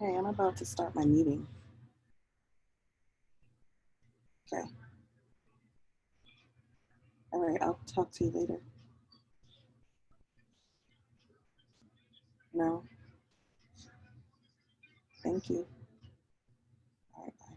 Okay, I'm about to start my meeting. Okay. All right, I'll talk to you later. No. Thank you. All right, bye.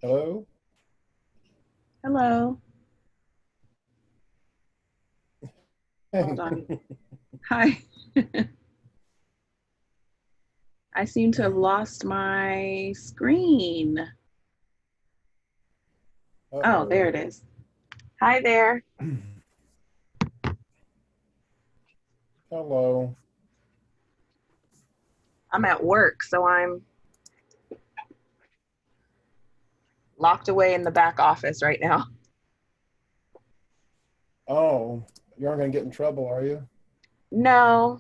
Hello? Hello. Hold on. Hi. I seem to have lost my screen. Oh, there it is. Hi there. Hello. I'm at work, so I'm locked away in the back office right now. Oh, you aren't going to get in trouble, are you? No.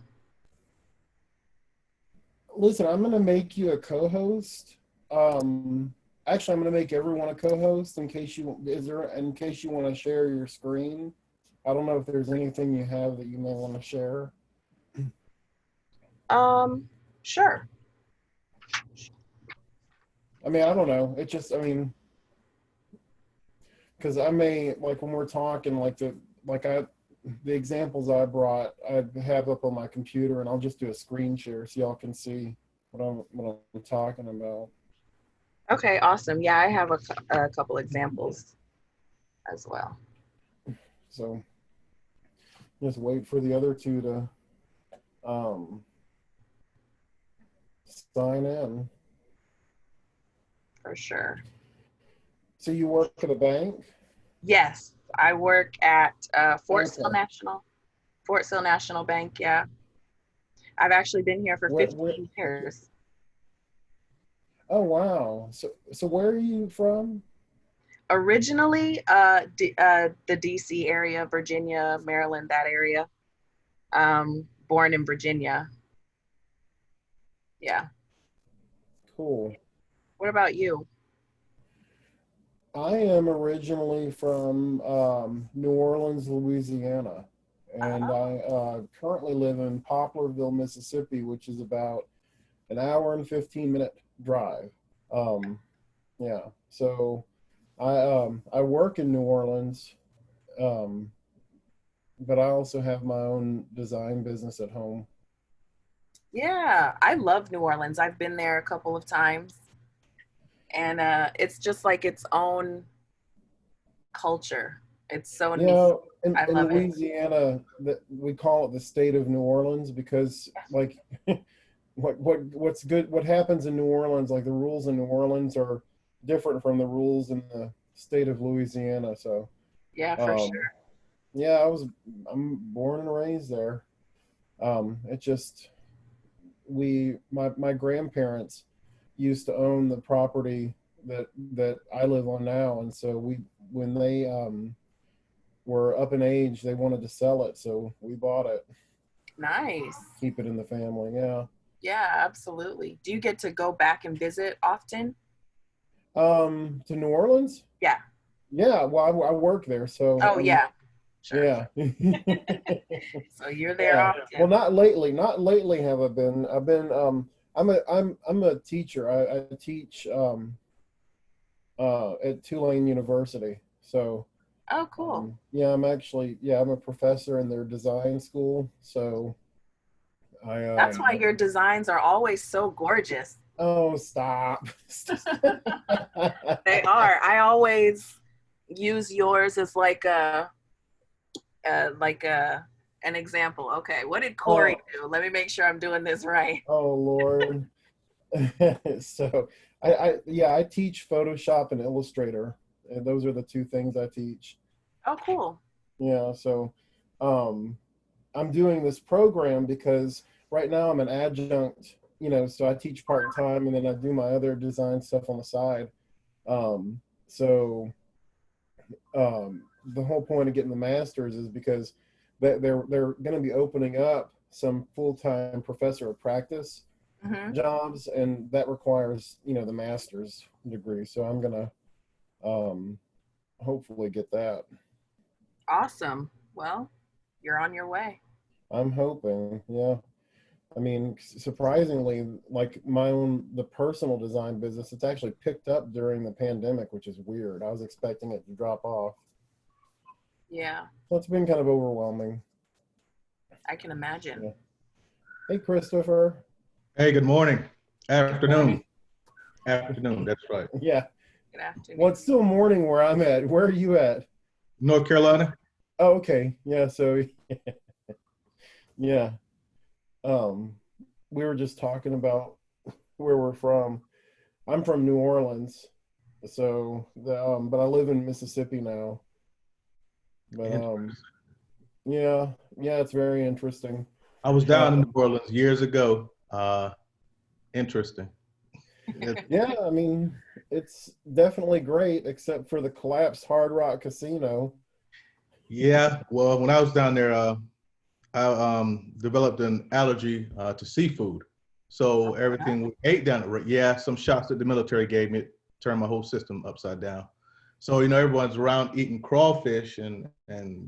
Listen, I'm going to make you a co-host. Actually, I'm going to make everyone a co-host in case you want to share your screen. I don't know if there's anything you have that you may want to share. Sure. I mean, I don't know. It just, I mean, because I may, like, when we're talking, the examples I brought, I have up on my computer, and I'll just do a screen share so y'all can see what I'm talking about. Okay, awesome. Yeah, I have a couple examples as well. So just wait for the other two to sign in. For sure. So you work at a bank? Yes, I work at Fort Sill Okay. National Bank. Yeah, I've actually been here for Where 15 years. oh wow. So where are you from? Originally, the DC area, Virginia, Maryland, that area. Born in Virginia. Yeah. Cool. What about you? I am originally from New Orleans, Louisiana, and Oh, I currently live in Poplarville, Mississippi, which is about an hour and 15-minute drive. Um, yeah, so I work in New Orleans, um, but I also have my own design business at home. yeah. I love New Orleans. I've been there a couple of times, and it's just like its own culture. It's so You neat. know, I in love it. Louisiana, that we call it the state of New Orleans because like what's good what happens in New Orleans, like the rules in New Orleans are different from the rules in the state of Louisiana. So Yeah, for um sure. yeah, I'm born and raised there. It just my grandparents used to own the property that I live on now, and so we when they were up in age, they wanted to sell it, so we bought it, Nice. keep it in the family. Yeah. Yeah, absolutely. Do you get to go back and visit often? To New Orleans? Yeah. Yeah, well, I work there, so Oh, yeah. Sure. yeah. So you're there Yeah. Well, often. not lately. Not lately have I been. I've been I'm a teacher. I teach at Tulane University. So Oh, cool. yeah, I'm a professor in their design school. So I That's why your designs are always so gorgeous. oh, stop. They are. I always use yours as like an example. Okay, what did Corey Oh, do? Let me make sure I'm doing this right. oh Lord. So yeah, I teach Photoshop and Illustrator, and those are the two things I teach. Oh, cool. Yeah, so um I'm doing this program because right now I'm an adjunct, so I teach part time and then I do my other design stuff on the side. So the whole point of getting the masters is because they're going to be opening up some full-time professor of practice Hmm. jobs, and that requires the master's degree. So I'm gonna hopefully get that. Awesome. Well, you're on your way. I'm hoping, yeah. I mean, surprisingly, like the personal design business, it's actually picked up during the pandemic, which is weird. I was expecting it to drop off. Yeah, So it's been kind of overwhelming. I can imagine. Yeah. Hey, Christopher. Hey, good morning. Afternoon. Morning. Afternoon, that's right. Yeah. Good Well, afternoon. it's still morning where I'm at. Where are you at? North Carolina? Oh, okay. Yeah. So, yeah. Um, we were just talking about where we're from. I'm from New Orleans, so but I live in Mississippi now. But Interesting. yeah, yeah, it's very interesting. I was Uh, down in New Orleans years ago. Interesting. yeah, I mean, it's definitely great, except for the collapsed Hard Rock Casino. Yeah, well, when I was down there, I developed an allergy to seafood. So everything we ate down there, yeah, some shots that the military gave me turned my whole system upside down. So, everyone's around eating crawfish and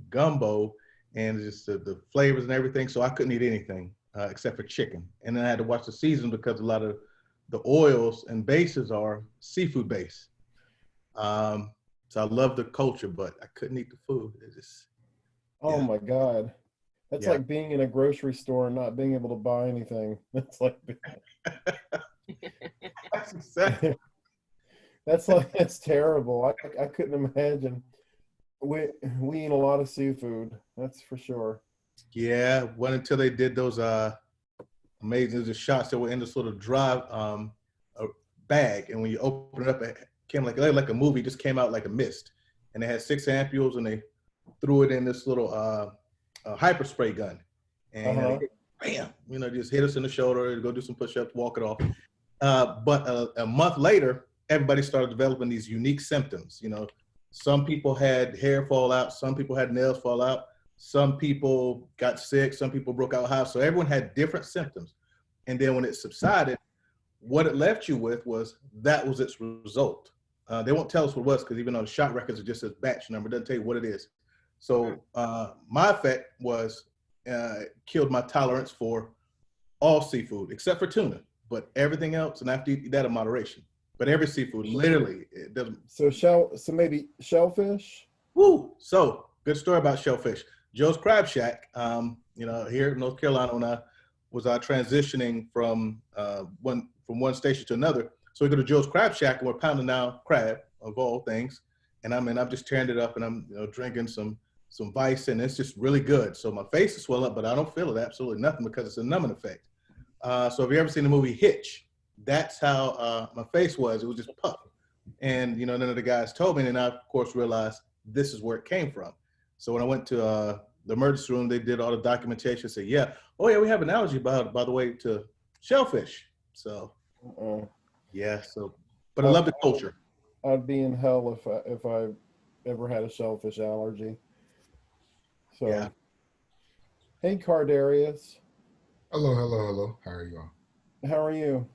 gumbo and just the flavors and everything. So I couldn't eat anything except for chicken. And then I had to watch the season because a lot of the oils and bases are seafood based. Um, so I love the culture, but I couldn't eat the food. It just, Oh yeah, my God. That's yeah. like being in a grocery store and not being able to buy anything. That's like That's exactly. that's terrible. I couldn't imagine. We we eat a lot of seafood. That's for sure. Yeah, well, until they did those amazing the shots that were in this little dry a bag, and when you open it up, it came like a movie, just came out like a mist, and they had 6 ampules, and they threw it in this little hyper spray gun, and Uh-huh. bam, just hit us in the shoulder, go do some push-ups, walk it off. But a month later, everybody started developing these unique symptoms. Some people had hair fall out, some people had nails fall out, some people got sick, some people broke out high. So everyone had different symptoms. And then when it subsided, what it left you with was that was its result. They won't tell us what it was because even on the shot records, it just says batch number. It doesn't tell you what it is. So my effect was killed my tolerance for all seafood except for tuna, but everything else, and I have to eat that in moderation. But every seafood, literally, it doesn't. So maybe shellfish. Woo! So good story about shellfish. Joe's Crab Shack, here in North Carolina, when I was transitioning from one station to another. So we go to Joe's Crab Shack and we're pounding now crab of all things, and I'm just tearing it up and I'm drinking some Vice, and it's just really good. So my face is swelling up, but I don't feel it absolutely nothing because it's a numbing effect. So if you ever seen the movie Hitch, that's how my face was. It was just puff. And none of the guys told me, and I of course realized this is where it came from. So when I went to the emergency room, they did all the documentation. Said, yeah, oh yeah, we have an allergy by the way to shellfish. So yeah, so but I love the culture. I'd be in hell if I ever had a shellfish allergy. So yeah. Hey Cardarius. Hello, hello, hello. How are you all? How are you?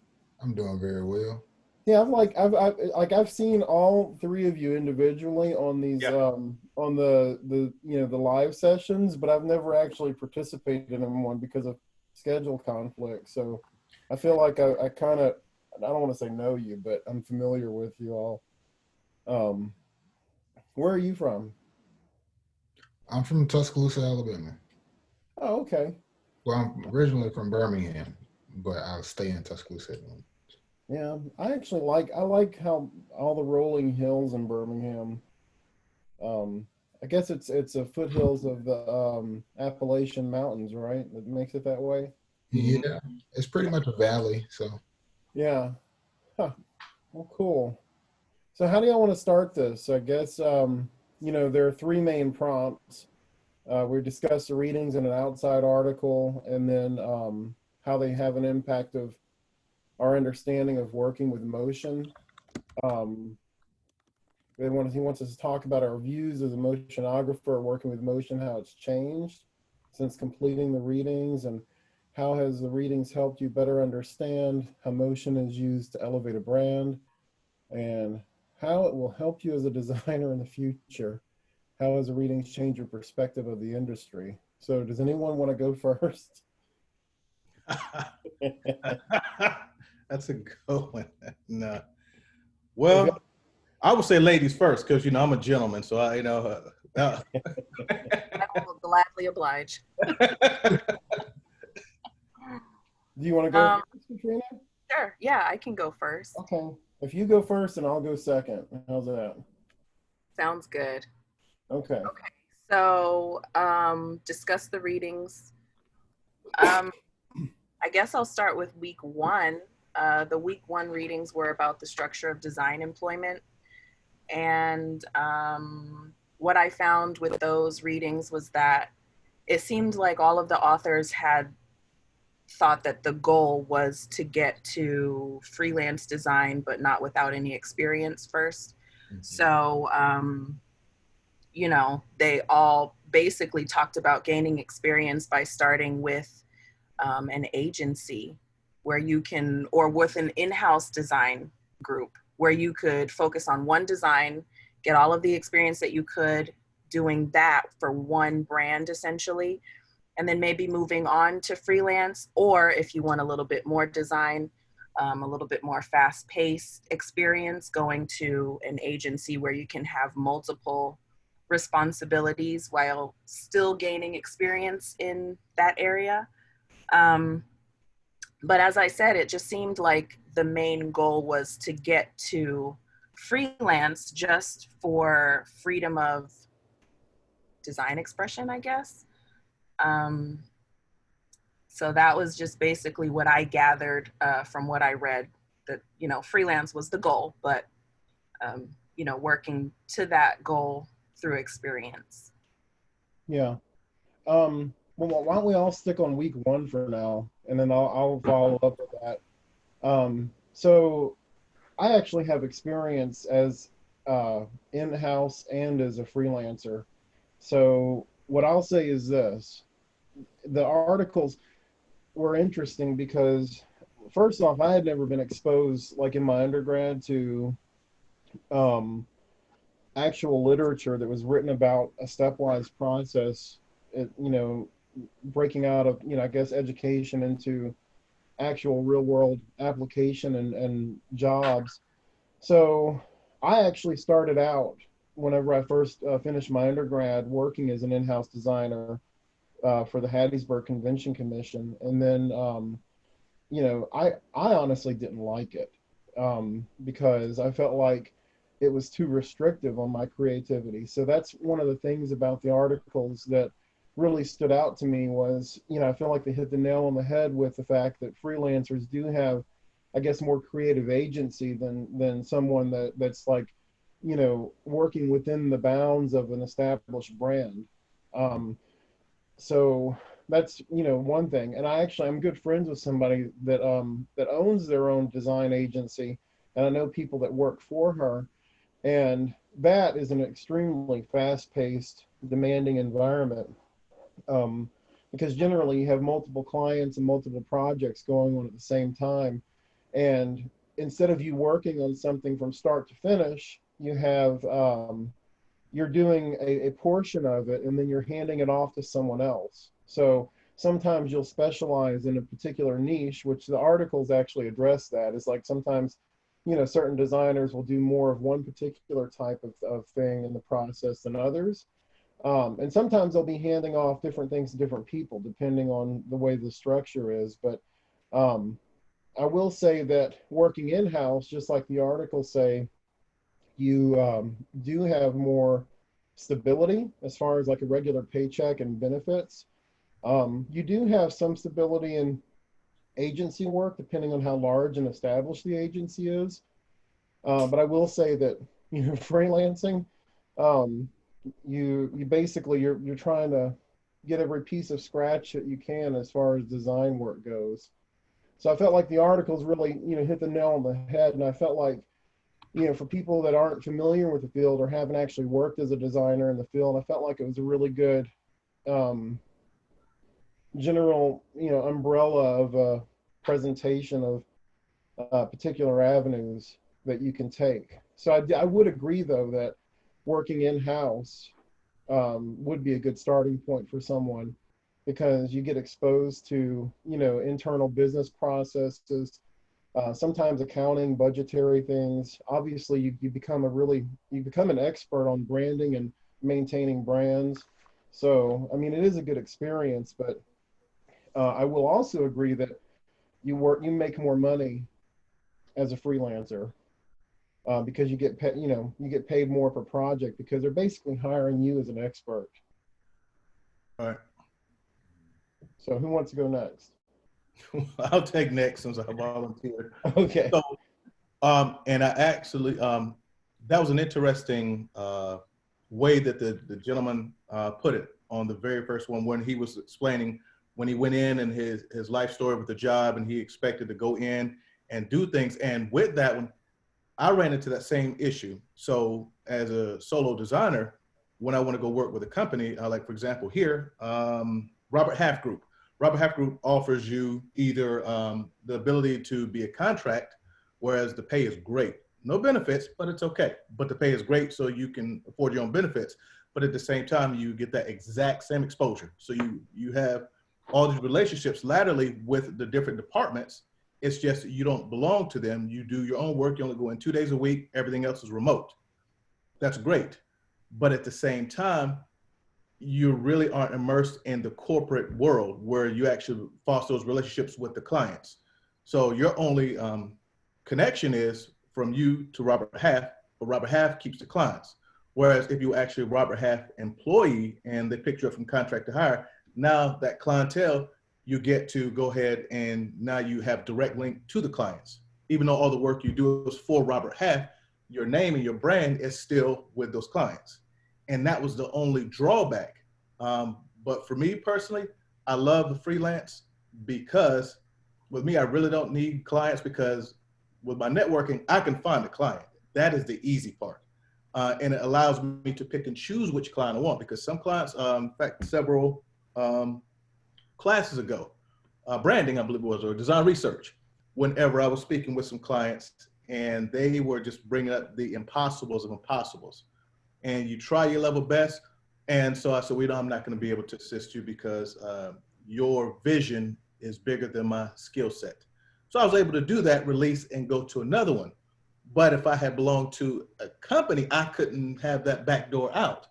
I'm doing very well. Yeah, I've seen all three of you individually on these on the the live sessions, but I've never actually participated in one because of schedule conflict. So I feel like I kind of, I don't want to say know you, but I'm familiar with you all. Where are you from? I'm from Tuscaloosa, Alabama. Oh, okay. Well, I'm originally from Birmingham, but I stay in Tuscaloosa. Yeah, I like how all the rolling hills in Birmingham. I guess it's a foothills of the Appalachian Mountains, right? That makes it that way. Yeah, it's pretty much a valley. So Yeah. Huh. Well, cool. So how do y'all want to start this? I guess there are three main prompts. We discussed the readings in an outside article, and then how they have an impact of our understanding of working with motion. He wants us to talk about our views as a motionographer working with motion, how it's changed since completing the readings, and how has the readings helped you better understand how motion is used to elevate a brand, and how it will help you as a designer in the future. How has the readings changed your perspective of the industry? So does anyone want to go first? That's a good one. No. Well, I would say ladies first because I'm a gentleman, so I I will gladly oblige. Do you want to go first, Katrina? Sure. Yeah, I can go first. Okay. If you go first, and I'll go second. How's that? Sounds good. Okay. Okay. So discuss the readings. I guess I'll start with week one. The week one readings were about the structure of design employment. And what I found with those readings was that it seemed like all of the authors had thought that the goal was to get to freelance design, but not without any experience first. Mm-hmm. So, they all basically talked about gaining experience by starting with an agency where you can, or with an in-house design group where you could focus on one design, get all of the experience that you could doing that for one brand essentially, and then maybe moving on to freelance, or if you want a little bit more design, a little bit more fast-paced experience, going to an agency where you can have multiple responsibilities while still gaining experience in that area. But as I said, it just seemed like the main goal was to get to freelance just for freedom of design expression, I guess. So that was just basically what I gathered from what I read, that, freelance was the goal, but, working to that goal through experience. Yeah. Well, why don't we all stick on week one for now, and then I'll follow up with that. So I actually have experience as in-house and as a freelancer. So what I'll say is this. The articles were interesting because, first off, I had never been exposed, like in my undergrad, to um, actual literature that was written about a stepwise process, breaking out of, I guess, education into actual real world application and jobs. So I actually started out whenever I first finished my undergrad working as an in-house designer for the Hattiesburg Convention Commission. And then, I honestly didn't like it because I felt like it was too restrictive on my creativity. So that's one of the things about the articles that really stood out to me was, I feel like they hit the nail on the head with the fact that freelancers do have, I guess, more creative agency than someone that's like, working within the bounds of an established brand. Um, so that's, one thing. And I'm good friends with somebody that owns their own design agency, and I know people that work for her, and that is an extremely fast-paced, demanding environment, um, because generally you have multiple clients and multiple projects going on at the same time. And instead of you working on something from start to finish, you're doing a portion of it and then you're handing it off to someone else. So sometimes you'll specialize in a particular niche, which the articles actually address that. It's like sometimes, certain designers will do more of one particular type of thing in the process than others. And sometimes they'll be handing off different things to different people depending on the way the structure is. But um, I will say that working in-house, just like the articles say, you do have more stability as far as like a regular paycheck and benefits. You do have some stability in agency work, depending on how large and established the agency is. But I will say that, freelancing, um, you basically you're trying to get every piece of scratch that you can as far as design work goes. So I felt like the articles really, hit the nail on the head, and I felt like, for people that aren't familiar with the field or haven't actually worked as a designer in the field, I felt like it was a really good um, general, umbrella of a presentation of particular avenues that you can take. So I would agree, though, that working in-house would be a good starting point for someone because you get exposed to, internal business processes, sometimes accounting, budgetary things. Obviously, you become an expert on branding and maintaining brands. So, I mean, it is a good experience, but I will also agree that you make more money as a freelancer because you get paid more per project because they're basically hiring you as an expert. All right. So, who wants to go next? I'll take next since I volunteered. Okay. So, and I actually, that was an interesting way that the gentleman put it on the very first one when he was explaining when he went in and his life story with the job and he expected to go in and do things. And with that one, I ran into that same issue. So as a solo designer, when I want to go work with a company, like for example here, Robert Half Group. Robert Half Group offers you either the ability to be a contract, whereas the pay is great. No benefits, but it's okay. But the pay is great, so you can afford your own benefits. But at the same time, you get that exact same exposure. So you have all these relationships laterally with the different departments. It's just you don't belong to them. You do your own work. You only go in 2 days a week. Everything else is remote. That's great. But at the same time, you really aren't immersed in the corporate world where you actually foster those relationships with the clients. So your only connection is from you to Robert Half, but Robert Half keeps the clients. Whereas if you actually Robert Half employee and they pick you up from contract to hire, now that clientele, you get to go ahead and now you have direct link to the clients. Even though all the work you do is for Robert Half, your name and your brand is still with those clients. And that was the only drawback. But for me personally, I love the freelance because with me, I really don't need clients because with my networking, I can find a client. That is the easy part. And it allows me to pick and choose which client I want because some clients, in fact, several classes ago, branding, I believe it was, or design research, whenever I was speaking with some clients and they were just bringing up the impossibles of impossibles. And you try your level best. And so I said, I'm not going to be able to assist you because your vision is bigger than my skill set. So I was able to do that, release, and go to another one. But if I had belonged to a company, I couldn't have that back door out.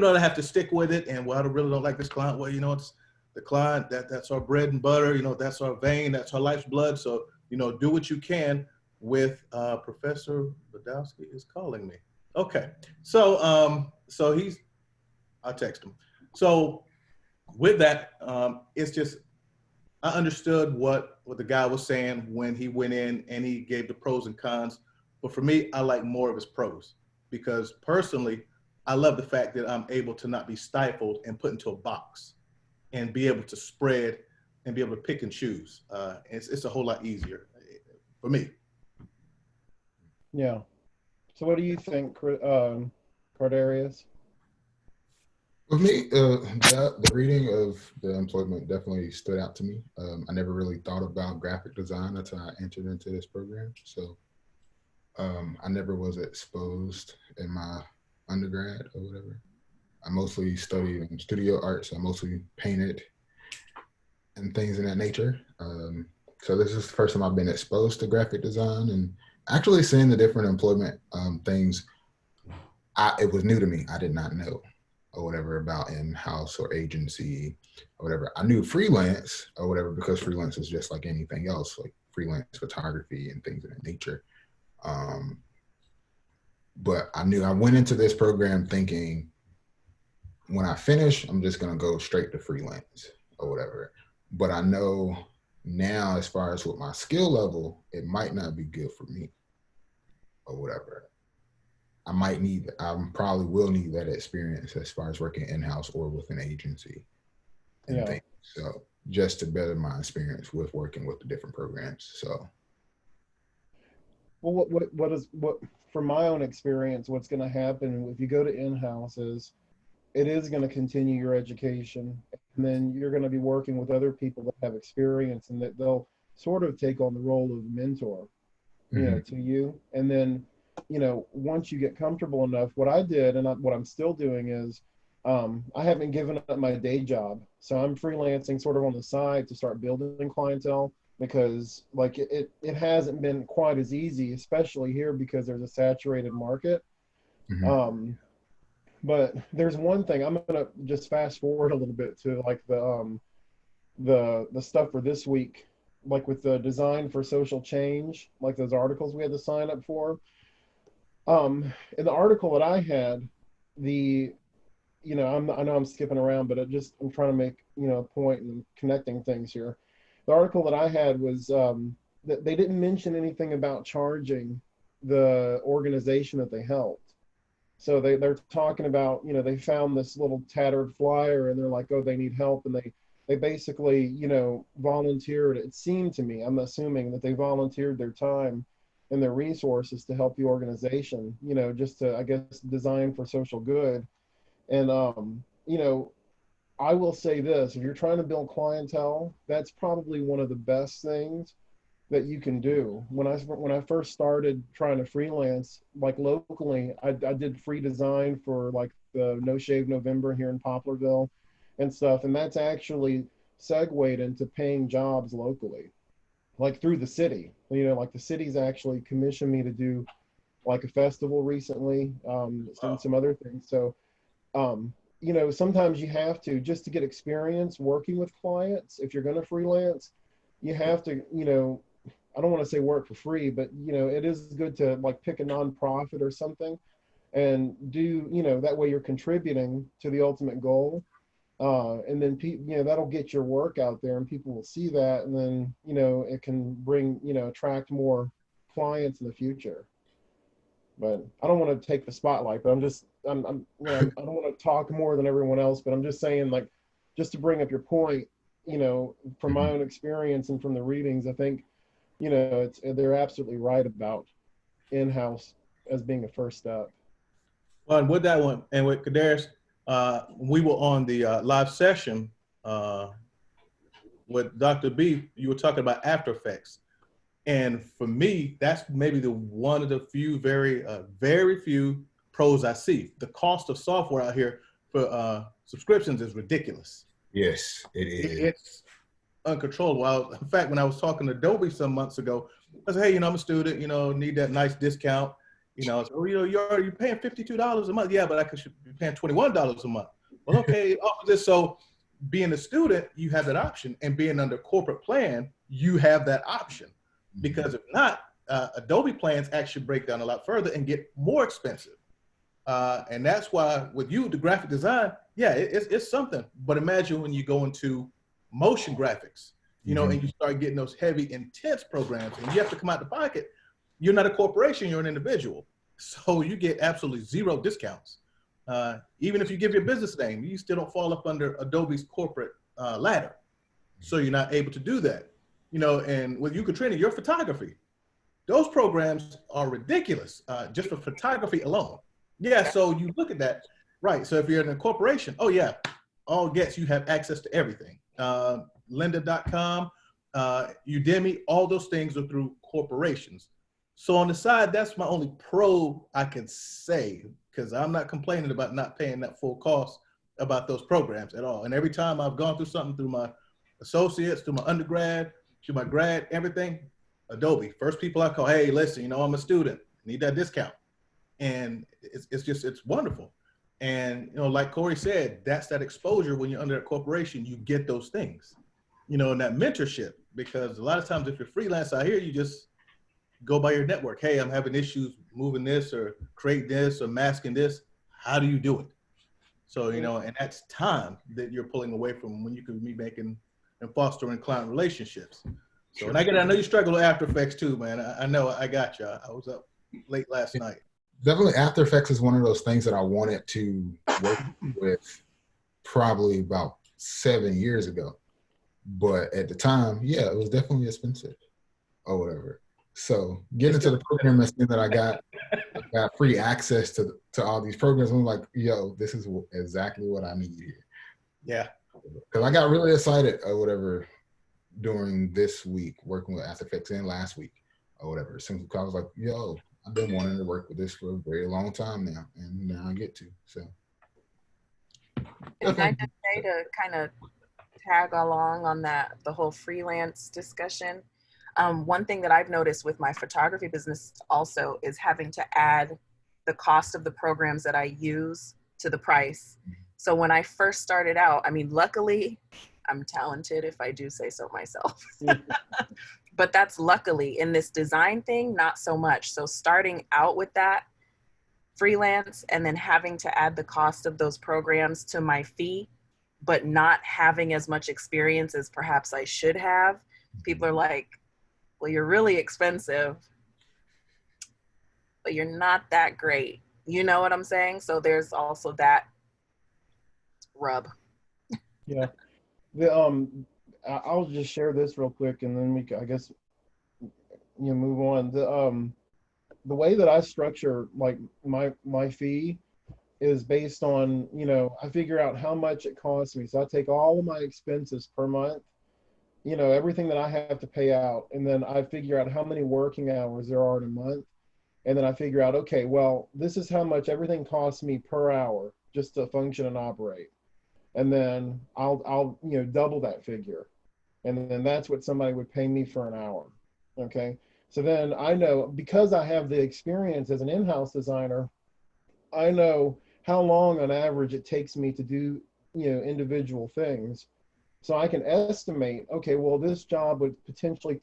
I have to stick with it. And I really don't like this client. Well, it's the client, that's our bread and butter. That's our vein, that's our life's blood. So, do what you can with Professor Badowski is calling me. Okay. So, I'll text him. So with that, it's just, I understood what the guy was saying when he went in and he gave the pros and cons. But for me, I like more of his pros because personally, I love the fact that I'm able to not be stifled and put into a box and be able to spread and be able to pick and choose. It's a whole lot easier for me. Yeah. So what do you think, Cardarius? With me, the reading of the employment definitely stood out to me. I never really thought about graphic design until I entered into this program. So I never was exposed in my undergrad or whatever. I mostly studied studio art, so I mostly painted and things in that nature. So this is the first time I've been exposed to graphic design and actually seeing the different employment things. It was new to me. I did not know or whatever about in-house or agency or whatever. I knew freelance or whatever because freelance is just like anything else, like freelance photography and things of that nature. But I went into this program thinking when I finish, I'm just going to go straight to freelance or whatever. But I know now, as far as with my skill level, it might not be good for me or whatever. I probably will need that experience as far as working in-house or with an agency and things. So just to better my experience with working with the different programs. So. Well, what from my own experience, what's going to happen if you go to in-house is it is going to continue your education, and then you're going to be working with other people that have experience, and that they'll sort of take on the role of mentor, to you. And then, once you get comfortable enough, what I did and what I'm still doing is I haven't given up my day job. So I'm freelancing sort of on the side to start building clientele because like it hasn't been quite as easy, especially here because there's a saturated market. But there's one thing, I'm going to just fast forward a little bit to like the stuff for this week, like with the design for social change, like those articles we had to sign up for. In the article that I had, I know I'm skipping around, but I'm trying to make, a point and connecting things here. The article that I had was that they didn't mention anything about charging the organization that they helped. So they're talking about, they found this little tattered flyer and they're like, oh, they need help. And they basically, volunteered. It seemed to me, I'm assuming that they volunteered their time and their resources to help the organization, just to, I guess, design for social good. And, I will say this, if you're trying to build clientele, that's probably one of the best things that you can do. When I first started trying to freelance, like locally, I did free design for like the No Shave November here in Poplarville and stuff. And that's actually segued into paying jobs locally, like through the city. Like the city's actually commissioned me to do like a festival recently, and some other things. So, sometimes you have to, just to get experience working with clients, if you're going to freelance, you have to, I don't want to say work for free, but, it is good to like pick a nonprofit or something and do, that way you're contributing to the ultimate goal. And then, that'll get your work out there and people will see that. And then, it can bring, attract more clients in the future. But I don't want to take the spotlight, but I don't want to talk more than everyone else, but I'm just saying, like, just to bring up your point, from my own experience and from the readings, I think, they're absolutely right about in-house as being a first step. Well, and with that one, and with Cardarius, we were on the live session with Dr. B. You were talking about After Effects. And for me, that's maybe the one of the few, very few pros I see. The cost of software out here for subscriptions is ridiculous. Yes, it is. It's uncontrollable. In fact, when I was talking to Adobe some months ago, I said, hey, I'm a student, need that nice discount. So, you're paying $52 a month. Yeah, but I should be paying $21 a month. Well, okay, offer this. So being a student, you have that option. And being under corporate plan, you have that option. Because if not, Adobe plans actually break down a lot further and get more expensive. And that's why with you, the graphic design, yeah, it's something. But imagine when you go into motion graphics, and you start getting those heavy, intense programs, and you have to come out the pocket. You're not a corporation, you're an individual. So you get absolutely zero discounts. Even if you give your business name, you still don't fall up under Adobe's corporate ladder. So you're not able to do that. And with you, Katrina, your photography, those programs are ridiculous just for photography alone. Yeah, so you look at that, right? So if you're in a corporation, oh yeah, all gets you have access to everything. Lynda.com, Udemy, all those things are through corporations. So on the side, that's my only pro I can say, because I'm not complaining about not paying that full cost about those programs at all. And every time I've gone through something through my associates, through my undergrad, through my grad, everything, Adobe, first people I call, hey, listen, I'm a student, need that discount. And it's wonderful. And, like Corey said, that's that exposure when you're under a corporation, you get those things, and that mentorship, because a lot of times if you're freelance out here, you just go by your network. Hey, I'm having issues moving this or create this or masking this. How do you do it? So, and that's time that you're pulling away from when you could be making and fostering client relationships. So, and I know you struggle with After Effects too, man. I know, I got you. I was up late last night. Definitely After Effects is one of those things that I wanted to work with probably about 7 years ago. But at the time, yeah, it was definitely expensive or whatever. So getting into the program and seeing that I got free access to all these programs, I'm like, yo, this is exactly what I need here. Yeah. Because I got really excited or whatever during this week working with After Effects and last week or whatever. Since I was like, yo, I've been wanting to work with this for a very long time now, and now I get to. So, and I just say to kind of tag along on that, the whole freelance discussion. One thing that I've noticed with my photography business also is having to add the cost of the programs that I use to the price. So when I first started out, luckily, I'm talented if I do say so myself. But that's luckily. In this design thing, not so much. So starting out with that freelance and then having to add the cost of those programs to my fee, but not having as much experience as perhaps I should have, people are like, well, you're really expensive, but you're not that great. You know what I'm saying? So there's also that rub. Yeah. I'll just share this real quick, and then I guess move on. The way that I structure like my fee is based on I figure out how much it costs me. So I take all of my expenses per month, everything that I have to pay out, and then I figure out how many working hours there are in a month, and then I figure out, okay, well, this is how much everything costs me per hour just to function and operate. And then I'll double that figure, and then that's what somebody would pay me for an hour. Okay, so then I know, because I have the experience as an in-house designer, I know how long on average it takes me to do individual things, so I can estimate, okay, well, this job would potentially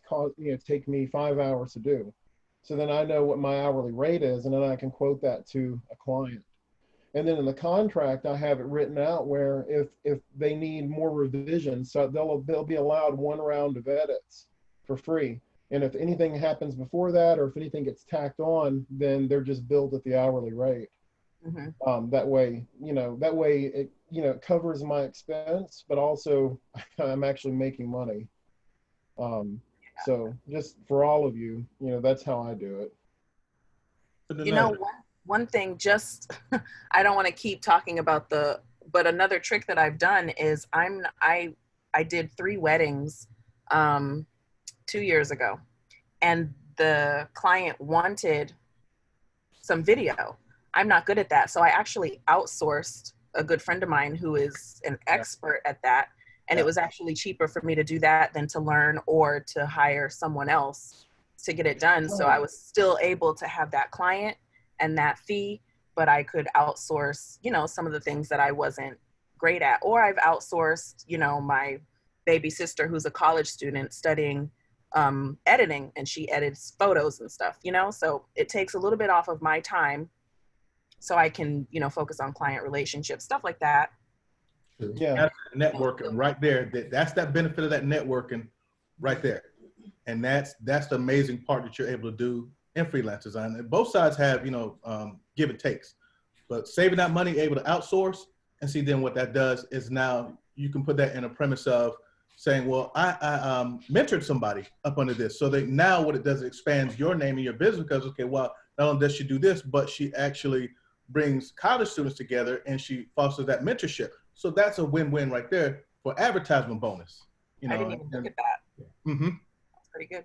take me 5 hours to do. So then I know what my hourly rate is, and then I can quote that to a client. And then in the contract, I have it written out where if they need more revisions, so they'll be allowed 1 round of edits for free. And if anything happens before that, or if anything gets tacked on, then they're just billed at the hourly rate. Mm-hmm. That way it covers my expense, but also I'm actually making money. So just for all of you, that's how I do it. One thing, just I don't want to keep talking about but another trick that I've done is I did 3 weddings 2 years ago, and the client wanted some video. I'm not good at that. So I actually outsourced a good friend of mine who is an expert at that. And it was actually cheaper for me to do that than to learn or to hire someone else to get it done. So I was still able to have that client and that fee, but I could outsource, you know, some of the things that I wasn't great at. Or I've outsourced, you know, my baby sister who's a college student studying editing, and she edits photos and stuff, you know, so it takes a little bit off of my time so I can, you know, focus on client relationships, stuff like that. Yeah. That's networking right there. That's that benefit of that networking right there. And that's the amazing part that you're able to do in freelance design. And both sides have, you know, give and takes, but saving that money, able to outsource, and see then what that does is now you can put that in a premise of saying, well, I mentored somebody up under this. So that now what it does, it expands your name and your business because, okay, well, not only does she do this, but she actually brings college students together and she fosters that mentorship. So that's a win-win right there for advertisement bonus. You know, I didn't even look at that. Mm-hmm. That's pretty good.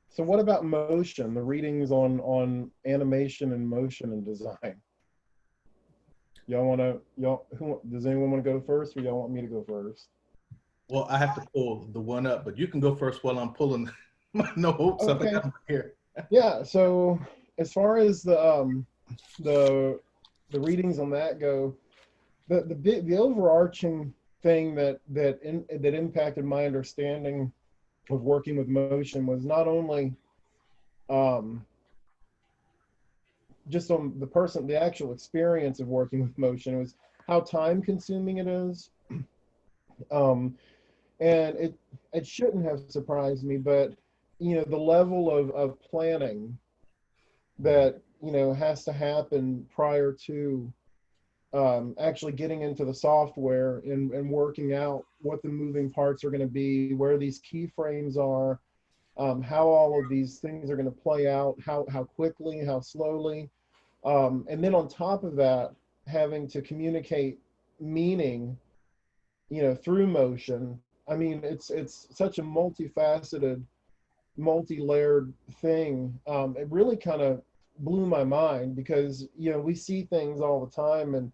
So what about motion, the readings on animation and motion and design? Y'all want to, does anyone want to go first, or y'all want me to go first? Well, I have to pull the one up, but you can go first while I'm pulling my notes. Okay. Up here. Yeah. So as far as the readings on that go, the overarching thing that impacted my understanding of working with motion was not only just on the actual experience of working with motion, it was how time consuming it is. And it shouldn't have surprised me, but you know, the level of planning that, you know, has to happen prior to actually getting into the software and working out what the moving parts are going to be, where these keyframes are, how all of these things are going to play out, how quickly, how slowly. And then on top of that, having to communicate meaning, you know, through motion. I mean, it's such a multifaceted, multi-layered thing. It really kind of blew my mind because, you know, we see things all the time, and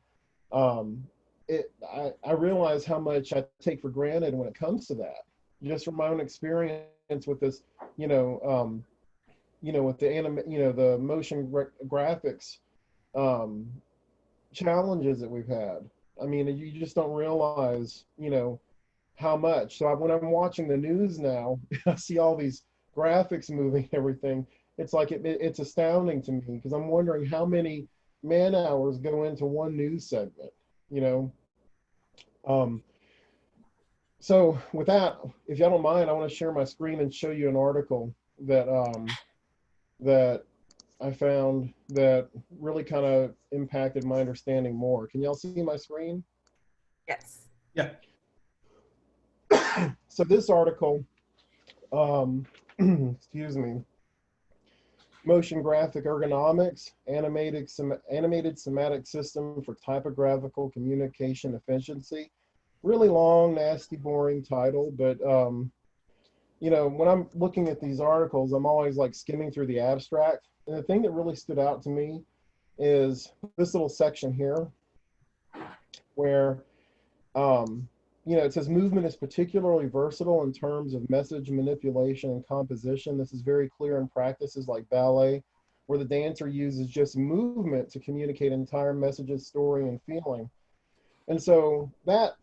I realize how much I take for granted when it comes to that. Just from my own experience with this, you know, with the motion graphics challenges that we've had. I mean, you just don't realize, you know, how much. So when I'm watching the news now, I see all these graphics moving, everything. It's like it's astounding to me because I'm wondering how many man hours go into one news segment, you know. So with that, if y'all don't mind, I want to share my screen and show you an article that that I found that really kind of impacted my understanding more. Can y'all see my screen? Yes. Yeah. So this article, excuse me, motion graphic ergonomics, animated somatic system for typographical communication efficiency. Really long, nasty, boring title, but you know, when I'm looking at these articles, I'm always like skimming through the abstract. And the thing that really stood out to me is this little section here where, you know, it says movement is particularly versatile in terms of message manipulation and composition. This is very clear in practices like ballet, where the dancer uses just movement to communicate entire messages, story, and feeling. And so that,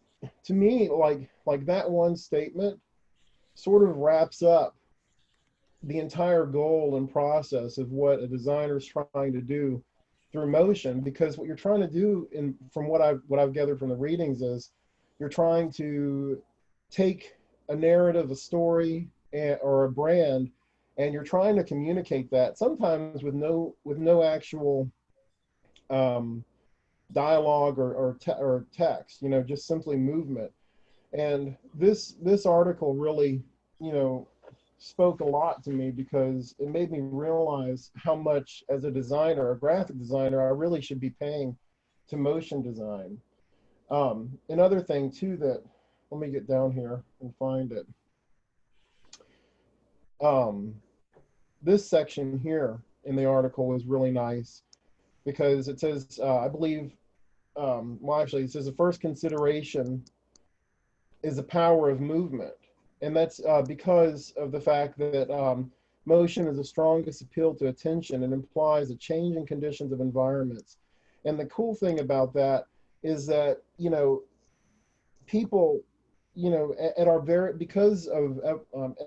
to me, like that one statement sort of wraps up the entire goal and process of what a designer is trying to do through motion, because what you're trying to do, from what I've gathered from the readings, is you're trying to take a narrative, a story, or a brand, and you're trying to communicate that sometimes with no actual dialogue or text, you know, just simply movement. And this article really, you know, spoke a lot to me because it made me realize how much, as a designer, a graphic designer, I really should be paying to motion design. Another thing too that, let me get down here and find it. um, this section here in the article is really nice because it says, I believe, well, actually, it says the first consideration is the power of movement. And that's because of the fact that motion is the strongest appeal to attention and implies a change in conditions of environments. And the cool thing about that is that, people, at our very, because of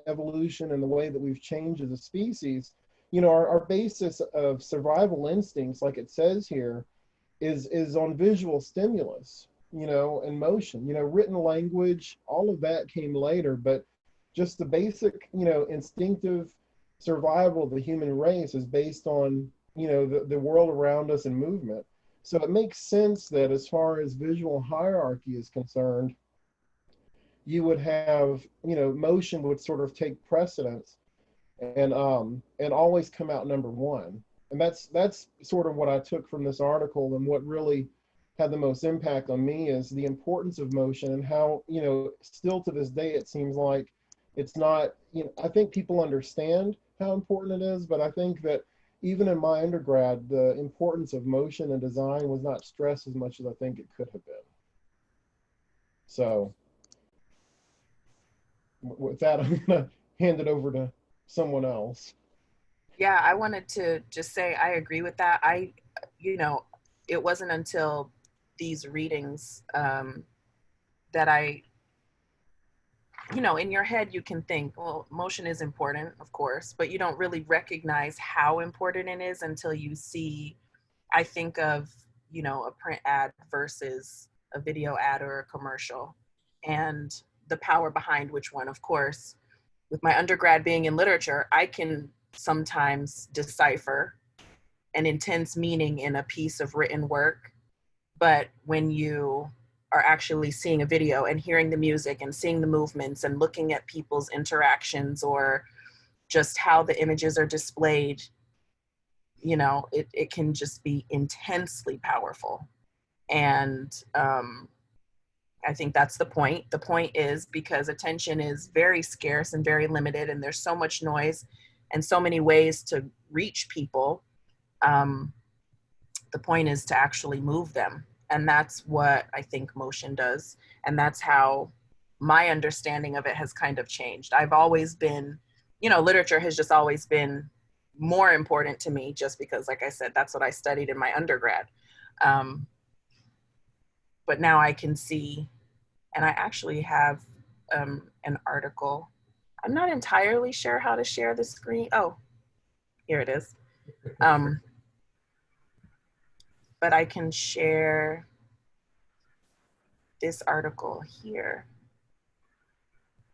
evolution and the way that we've changed as a species, our basis of survival instincts, like it says here, is on visual stimulus, and motion. Written language, all of that came later, but just the basic, instinctive survival of the human race is based on, the world around us and movement. So it makes sense that as far as visual hierarchy is concerned, you would have, motion would sort of take precedence and always come out number one. And that's sort of what I took from this article, and what really had the most impact on me is the importance of motion, and how, still to this day it seems like it's not, I think people understand how important it is, but I think that even in my undergrad, the importance of motion and design was not stressed as much as I think it could have been. So with that, I'm gonna hand it over to someone else. Yeah, I wanted to just say I agree with that. It wasn't until these readings that in your head you can think, well, motion is important, of course, but you don't really recognize how important it is until you see, I think of, a print ad versus a video ad or a commercial, and the power behind which one. Of course, with my undergrad being in literature, I can sometimes decipher an intense meaning in a piece of written work. But when you are actually seeing a video and hearing the music and seeing the movements and looking at people's interactions, or just how the images are displayed, it can just be intensely powerful. And I think that's the point. The point is, because attention is very scarce and very limited, and there's so much noise and so many ways to reach people, the point is to actually move them. And that's what I think motion does. And that's how my understanding of it has kind of changed. I've always been, literature has just always been more important to me, just because, like I said, that's what I studied in my undergrad. But now I can see, and I actually have an article. I'm not entirely sure how to share the screen. Oh, here it is. But I can share this article here.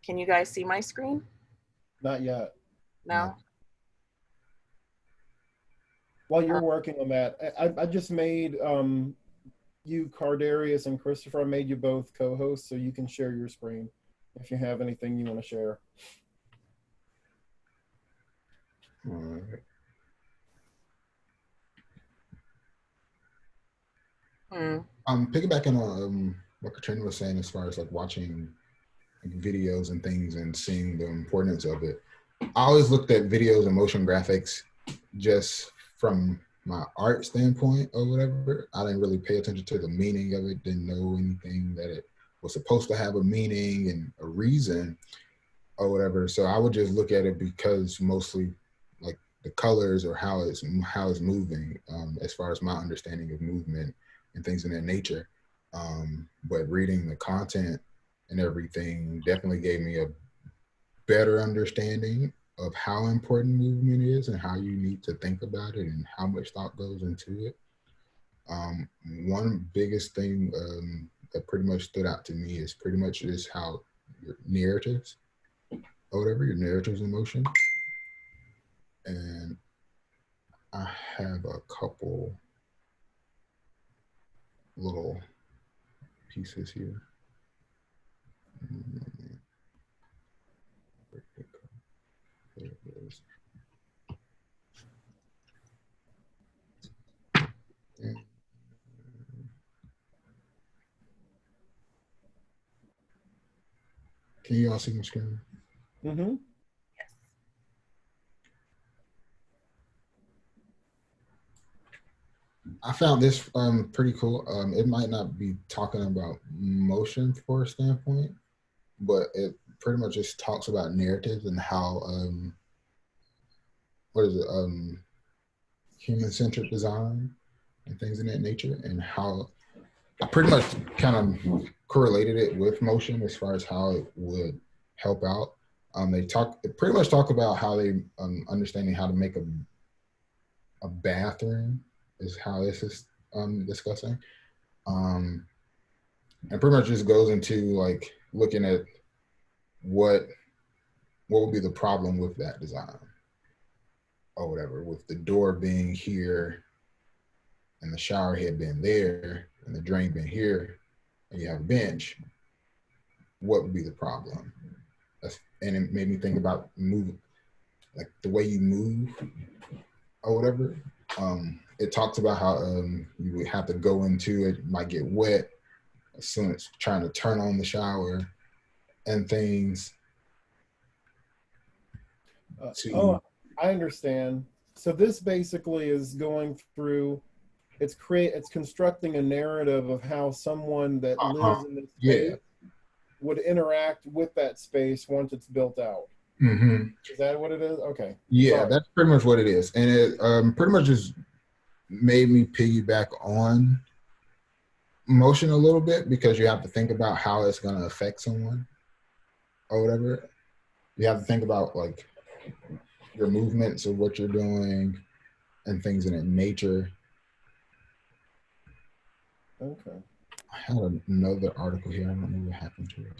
Can you guys see my screen? Not yet. No? While you're working on that, I just made you, Cardarius, and Christopher, I made you both co-hosts, so you can share your screen if you have anything you want to share. All right. Piggybacking on what Katrina was saying, as far as like watching videos and things and seeing the importance of it. I always looked at videos and motion graphics just from my art standpoint or whatever. I didn't really pay attention to the meaning of it, didn't know anything that it was supposed to have a meaning and a reason or whatever. So I would just look at it because mostly like the colors or how it's moving, as far as my understanding of movement and things in that nature. But reading the content and everything definitely gave me a better understanding of how important movement is and how you need to think about it and how much thought goes into it. One biggest thing that pretty much stood out to me is pretty much just how your narratives or whatever, your narratives in motion. And I have a couple little pieces here. There it is. Can you all see my screen? Mm-hmm. Yes. I found this pretty cool. It might not be talking about motion for a standpoint, but it pretty much just talks about narratives and how what is it human-centered design and things in that nature, and how I pretty much kind of correlated it with motion as far as how it would help out. They pretty much talk about how they understanding how to make a bathroom is how this is discussing, and pretty much just goes into like looking at what would be the problem with that design or whatever, with the door being here and the shower head being there and the drain being here and you have a bench. What would be the problem? And it made me think about moving, like the way you move or whatever. It talks about how you would have to go into it, might get wet as soon as trying to turn on the shower and things. Oh, I understand. So this basically is going through, it's constructing a narrative of how someone that lives in this space would interact with that space once it's built out. Mm-hmm. Is that what it is? Okay. Yeah, sorry. That's pretty much what it is. And it pretty much just made me piggyback on motion a little bit, because you have to think about how it's going to affect someone or whatever. You have to think about like your movements of what you're doing and things in that nature. Okay. I had another article here. I don't know what happened to it.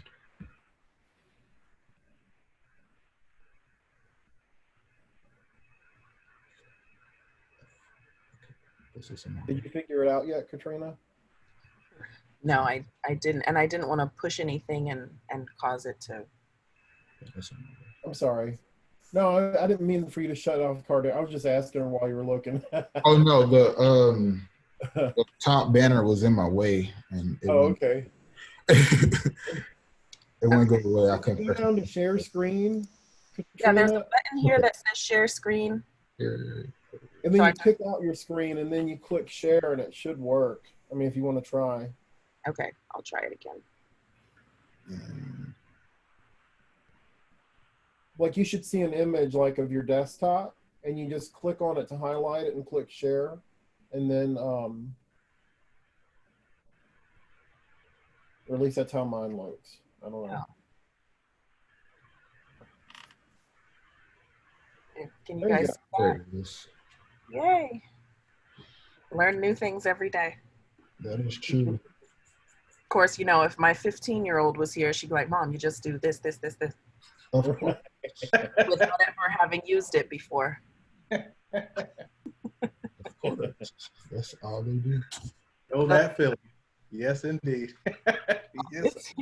Did you figure it out yet, Katrina? No, I didn't, and I didn't want to push anything and cause it to. I'm sorry. No, I didn't mean for you to shut off the card. I was just asking her while you were looking. Oh no, the top banner was in my way, and it okay. it wouldn't go away. I couldn't. Go down to share screen. Katrina. Yeah, there's a button here that says share screen. And then you pick out your screen, and then you click share, and it should work. I mean, if you want to try. Okay, I'll try it again. Like you should see an image like of your desktop, and you just click on it to highlight it and click share, and then or at least that's how mine looks. I don't know. Yeah. Can you guys see that? Yay! Learn new things every day. That is true. Of course, you know, if my 15-year-old was here, she'd be like, "Mom, you just do this, this, this, this." Of course. Without ever having used it before. Of course. That's all they do. Know that feeling. Yes, indeed. Yes.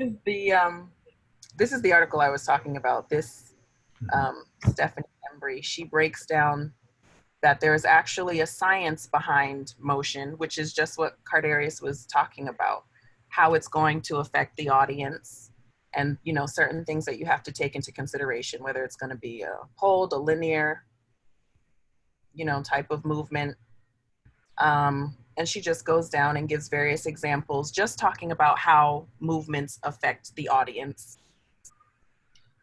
This is the article I was talking about. This Stephanie Embry, she breaks down that there is actually a science behind motion, which is just what Cardarius was talking about, how it's going to affect the audience, and you know, certain things that you have to take into consideration, whether it's going to be a hold, a linear, you know, type of movement. And she just goes down and gives various examples, just talking about how movements affect the audience.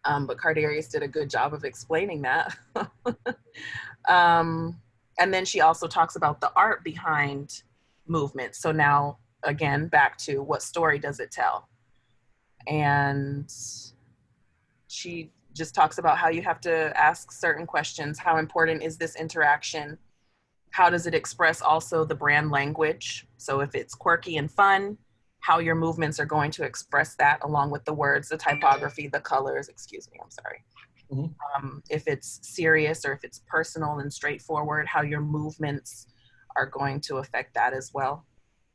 But Cardarius did a good job of explaining that. And then she also talks about the art behind movement. So now, again, back to what story does it tell? And she just talks about how you have to ask certain questions. How important is this interaction? How does it express also the brand language? So if it's quirky and fun, how your movements are going to express that along with the words, the typography, the colors, excuse me, I'm sorry. Mm-hmm. If it's serious or if it's personal and straightforward, how your movements are going to affect that as well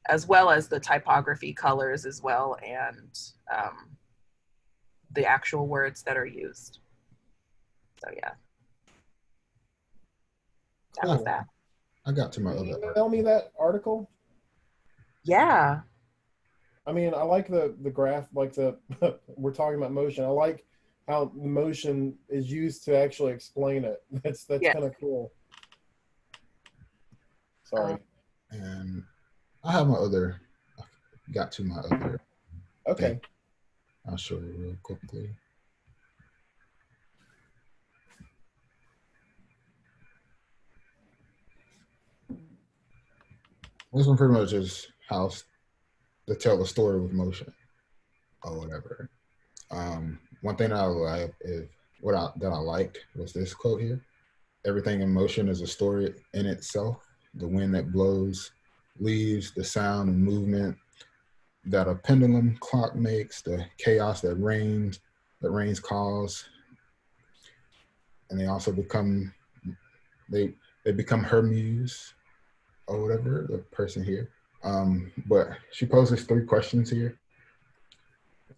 as the typography, colors as well, and the actual words that are used. So yeah. That was that. I got to my other. Can you tell me that article? Yeah. I mean, I like the graph, like we're talking about motion. I like how the motion is used to actually explain it. That's kind of cool. Sorry. And I have my other, I got to my other Okay. thing. I'll show you real quickly. This one pretty much is how to tell a story with motion or whatever. One thing that I like is that I liked was this quote here. Everything in motion is a story in itself. The wind that blows, leaves, the sound and movement that a pendulum clock makes, the chaos that rains cause, and they also become they become her muse or whatever, the person here. But she poses 3 questions here,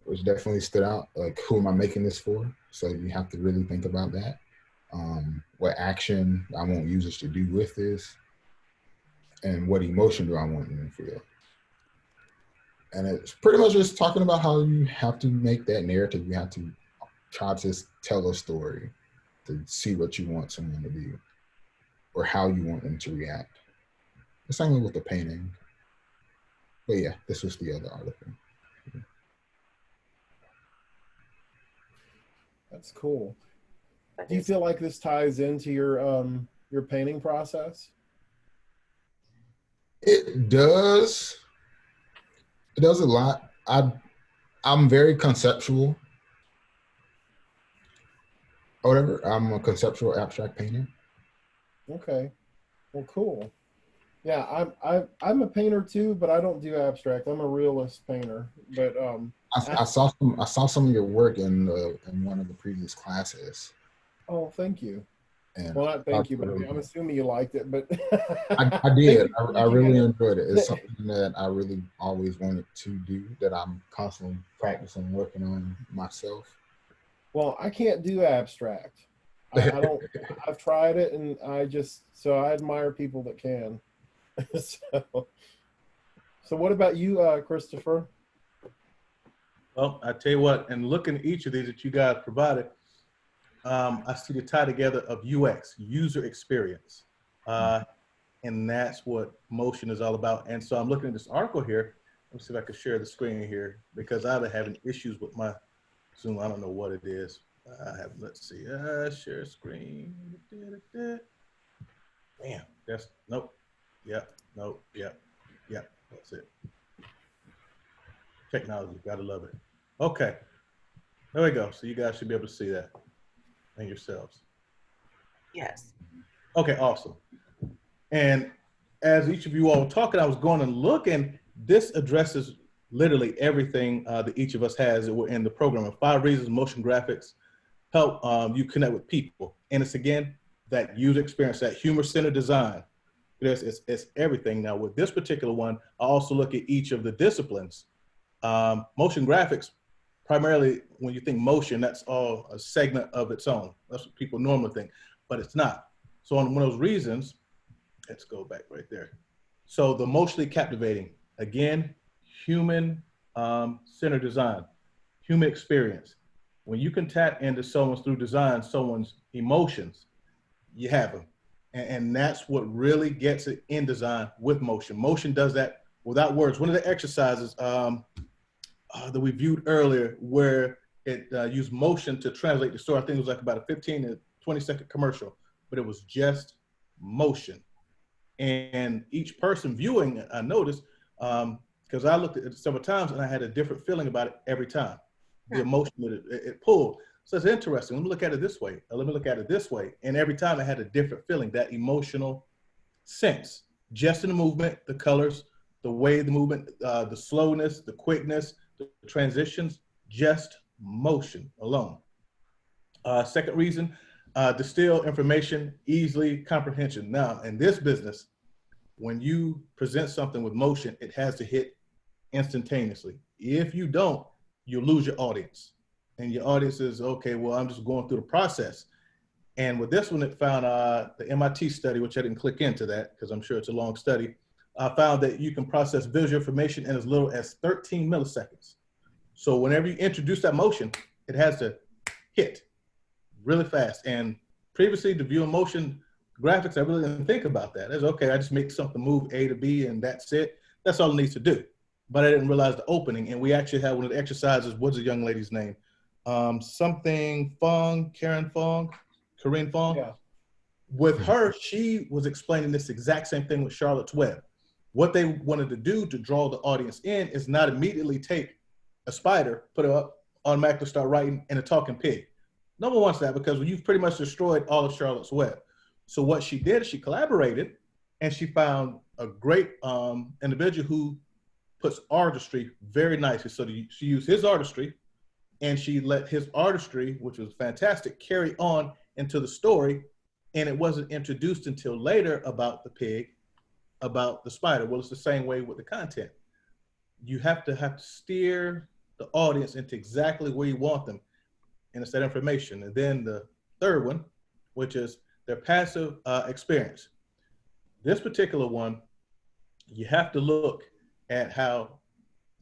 which definitely stood out. Like, who am I making this for? So you have to really think about that. What action I want users to do with this, and what emotion do I want them to feel? And it's pretty much just talking about how you have to make that narrative. You have to try to tell a story to see what you want someone to do or how you want them to react. The same with the painting. But yeah, this was the other article. That's cool. Do you feel like this ties into your painting process? It does. It does a lot. I'm very conceptual. Or whatever. I'm a conceptual abstract painter. Okay. Well, cool. Yeah, I'm a painter too, but I don't do abstract. I'm a realist painter. But I saw some of your work in one of the previous classes. Oh, thank you. And well, not thank you, but I'm assuming you liked it. But I did. I really enjoyed it. It's something that I really always wanted to do, that I'm constantly practicing, working on myself. Well, I can't do abstract. I don't. I've tried it, and I admire people that can. So what about you, Christopher? Well, I tell you what, and looking at each of these that you guys provided, I see the tie together of UX, user experience. And that's what motion is all about. And so I'm looking at this article here. Let me see if I can share the screen here, because I've been having issues with my Zoom. I don't know what it is. Let's see, share screen. Damn, that's, nope. Yep, nope, yep, that's it. Technology, gotta love it. Okay, there we go. So you guys should be able to see that and yourselves. Yes. Okay, awesome. And as each of you all were talking, I was going and looking. This addresses literally everything that each of us has in the program. 5 reasons motion graphics help you connect with people. And it's, again, that user experience, that humor-centered design. It's everything. Now, with this particular one, I also look at each of the disciplines. Motion graphics, primarily, when you think motion, that's all a segment of its own. That's what people normally think, but it's not. So on one of those reasons, let's go back right there. So the emotionally captivating, again, human centered design, human experience. When you can tap into someone's, through design, someone's emotions, you have them. And that's what really gets it in design with motion. Motion does that without words. One of the exercises that we viewed earlier, where it used motion to translate the story, I think it was like about a 15 to 20-second commercial, but it was just motion. And each person viewing it, I noticed, because I looked at it several times and I had a different feeling about it every time. The emotion that it pulled. So it's interesting. Let me look at it this way. Let me look at it this way. And every time I had a different feeling, that emotional sense, just in the movement, the colors, the way the movement, the slowness, the quickness, the transitions, just motion alone. Second reason, distill information, easily comprehension. Now, in this business, when you present something with motion, it has to hit instantaneously. If you don't, you lose your audience. And your audience is, okay, well, I'm just going through the process. And with this one, it found the MIT study, which I didn't click into that because I'm sure it's a long study, found that you can process visual information in as little as 13 milliseconds. So whenever you introduce that motion, it has to hit really fast. And previously, the view in motion graphics, I really didn't think about that. It's okay, I just make something move A to B and that's it. That's all it needs to do. But I didn't realize the opening. And we actually had one of the exercises. What's the young lady's name? Something Fong, Karen Fong, Corinne Fong. Yeah. With her, she was explaining this exact same thing with Charlotte's Web. What they wanted to do to draw the audience in is not immediately take a spider, put it up, automatically start writing, and a talking pig. No one wants that because you've pretty much destroyed all of Charlotte's Web. So what she did is she collaborated, and she found a great individual who puts artistry very nicely. So she used his artistry, and she let his artistry, which was fantastic, carry on into the story. And it wasn't introduced until later about the pig, about the spider. Well, it's the same way with the content. You have to steer the audience into exactly where you want them, and it's that information. And then the third one, which is their passive experience. This particular one, you have to look at how,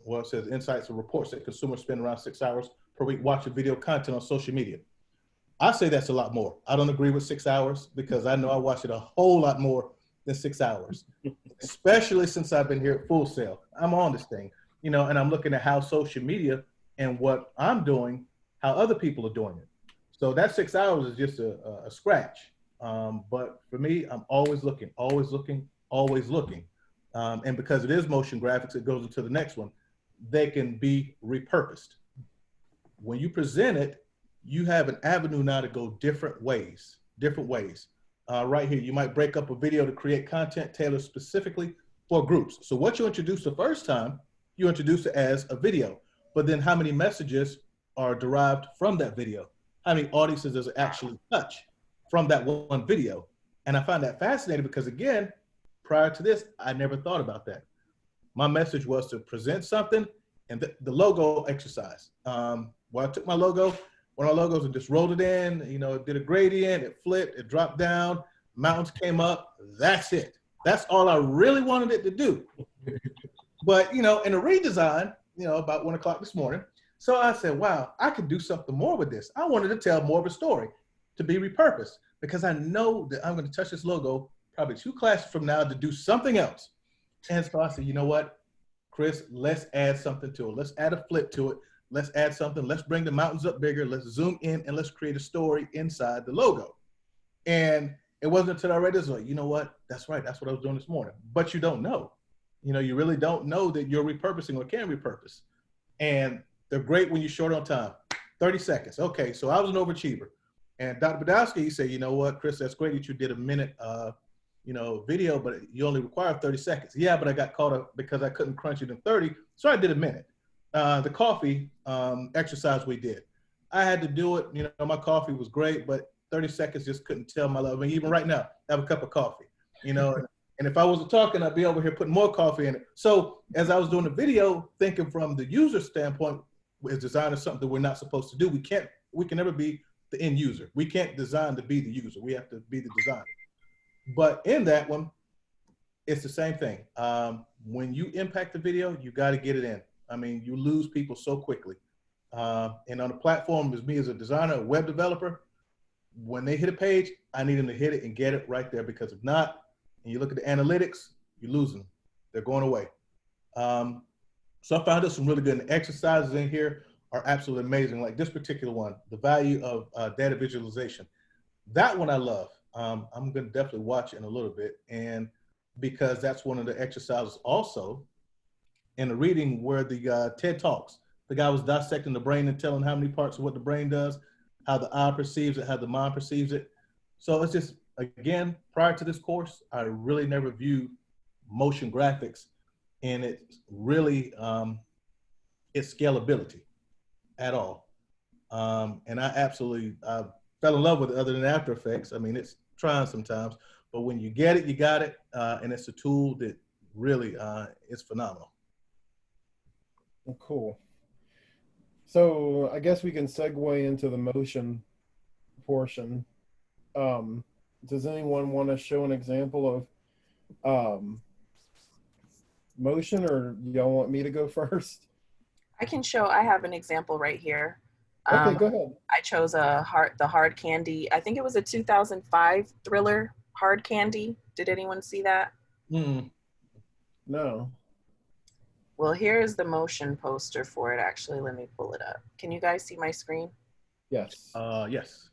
well, it says insights and reports that consumers spend around 6 hours per week watching video content on social media. I say that's a lot more. I don't agree with 6 hours because I know I watch it a whole lot more than 6 hours, especially since I've been here at Full Sail. I'm on this thing, you know, and I'm looking at how social media and what I'm doing, how other people are doing it. So that 6 hours is just a scratch. But for me, I'm always looking, always looking, always looking. And because it is motion graphics, it goes into the next one. They can be repurposed. When you present it, you have an avenue now to go different ways. Right here, you might break up a video to create content tailored specifically for groups. So what you introduce the first time, you introduce it as a video, but then how many messages are derived from that video? How many audiences does it actually touch from that one video? And I find that fascinating because, again, prior to this, I never thought about that. My message was to present something, and the logo exercise. Well, I took my logo, one of my logos, and just rolled it in, you know, it did a gradient, it flipped, it dropped down, mountains came up, that's it. That's all I really wanted it to do. But, you know, in a redesign, you know, about 1 o'clock this morning, so I said, wow, I could do something more with this. I wanted to tell more of a story, to be repurposed, because I know that I'm going to touch this logo probably 2 classes from now to do something else. And so I said, you know what, Chris, let's add something to it. Let's add a flip to it. Let's add something. Let's bring the mountains up bigger. Let's zoom in and let's create a story inside the logo. And it wasn't until I read this, like, you know what? That's right. That's what I was doing this morning. But you don't know. You know, you really don't know that you're repurposing or can repurpose. And they're great when you're short on time. 30 seconds. Okay, so I was an overachiever. And Dr. Badowski, he said, you know what, Chris, that's great that you did a minute you know, video, but you only require 30 seconds. Yeah, but I got caught up because I couldn't crunch it in 30. So I did a minute. The coffee exercise we did, I had to do it. You know, my coffee was great, but 30 seconds just couldn't tell my love. I mean, even right now, I have a cup of coffee, you know, and if I wasn't talking, I'd be over here putting more coffee in it. So as I was doing the video, thinking from the user standpoint, as designers, something we're not supposed to do. We can never be the end user. We can't design to be the user. We have to be the designer. But in that one, it's the same thing. When you impact the video, you got to get it in. I mean, you lose people so quickly. And on a platform as me as a designer, a web developer, when they hit a page, I need them to hit it and get it right there, because if not, and you look at the analytics, you're losing them. They're going away. So I found there's some really good exercises in here are absolutely amazing. Like this particular one, the value of data visualization. That one I love. I'm going to definitely watch it in a little bit. And because that's one of the exercises also in the reading where the TED Talks, the guy was dissecting the brain and telling how many parts of what the brain does, how the eye perceives it, how the mind perceives it. So it's just, again, prior to this course, I really never viewed motion graphics and it's really, its scalability at all. And I absolutely fell in love with it other than After Effects. I mean, it's trying sometimes, but when you get it, you got it. And it's a tool that really is phenomenal. Cool. So I guess we can segue into the motion portion. Does anyone want to show an example of motion, or y'all want me to go first? I can show, I have an example right here. Okay, go ahead. I chose the Hard Candy. I think it was a 2005 thriller hard candy. Did anyone see that? Mm-mm. No. Well, here is the motion poster for it. Actually, let me pull it up. Can you guys see my screen? Yes. Yes.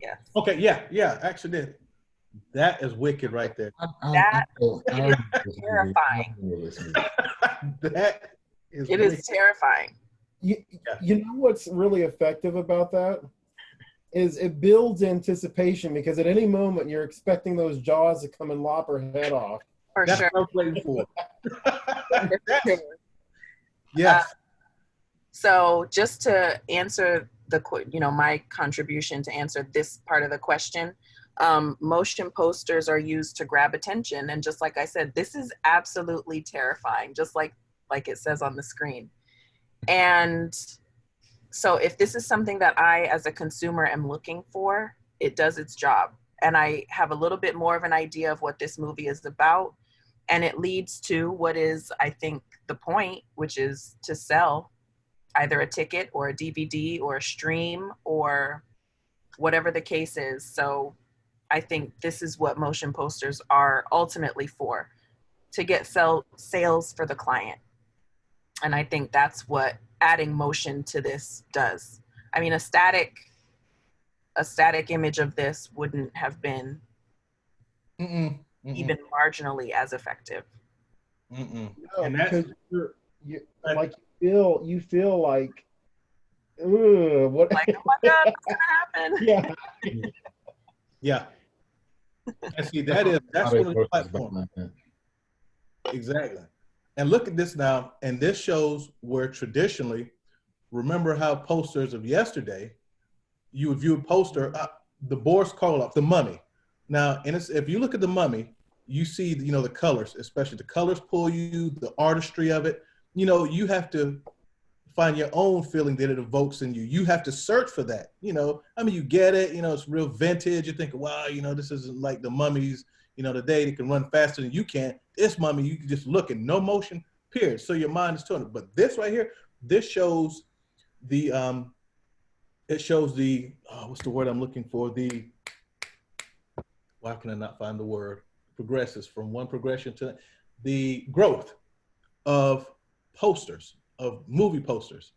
Yes. Okay, yeah, actually did. That is wicked right there. That I is this movie. terrifying. I remember this movie. That is It wicked. is terrifying. You know what's really effective about that is it builds anticipation, because at any moment you're expecting those jaws to come and lop her head off. For That's sure. what I was waiting for. For sure. Yes. So just to answer my contribution to answer this part of the question, motion posters are used to grab attention. And just like I said, this is absolutely terrifying, just like it says on the screen. And so if this is something that I, as a consumer, am looking for, it does its job. And I have a little bit more of an idea of what this movie is about. And it leads to what is, I think, the point, which is to sell either a ticket or a DVD or a stream or whatever the case is. So I think this is what motion posters are ultimately for, to get sales for the client. And I think that's what adding motion to this does. I mean, a static image of this wouldn't have been Mm-mm. even marginally as effective. Mm-mm. No, And that's because you feel like, ugh, what? Like, oh my God, what's gonna happen? Yeah. yeah. And see, that's one of the platforms. Exactly. And look at this now, and this shows where traditionally, remember how posters of yesterday, you would view a poster, the Boris Karloff, the Mummy. Now, and if you look at the Mummy, you see, the colors, especially the colors pull you, the artistry of it. You have to find your own feeling that it evokes in you. You have to search for that. I mean, you get it. It's real vintage. You think, wow, this isn't like the mummies. Today they can run faster than you can. This mummy, you can just look in no motion, period. So your mind is turning. But this right here, this shows the what's the word I'm looking for? Why can I not find the word? Progresses from one progression to the growth of posters, of movie posters,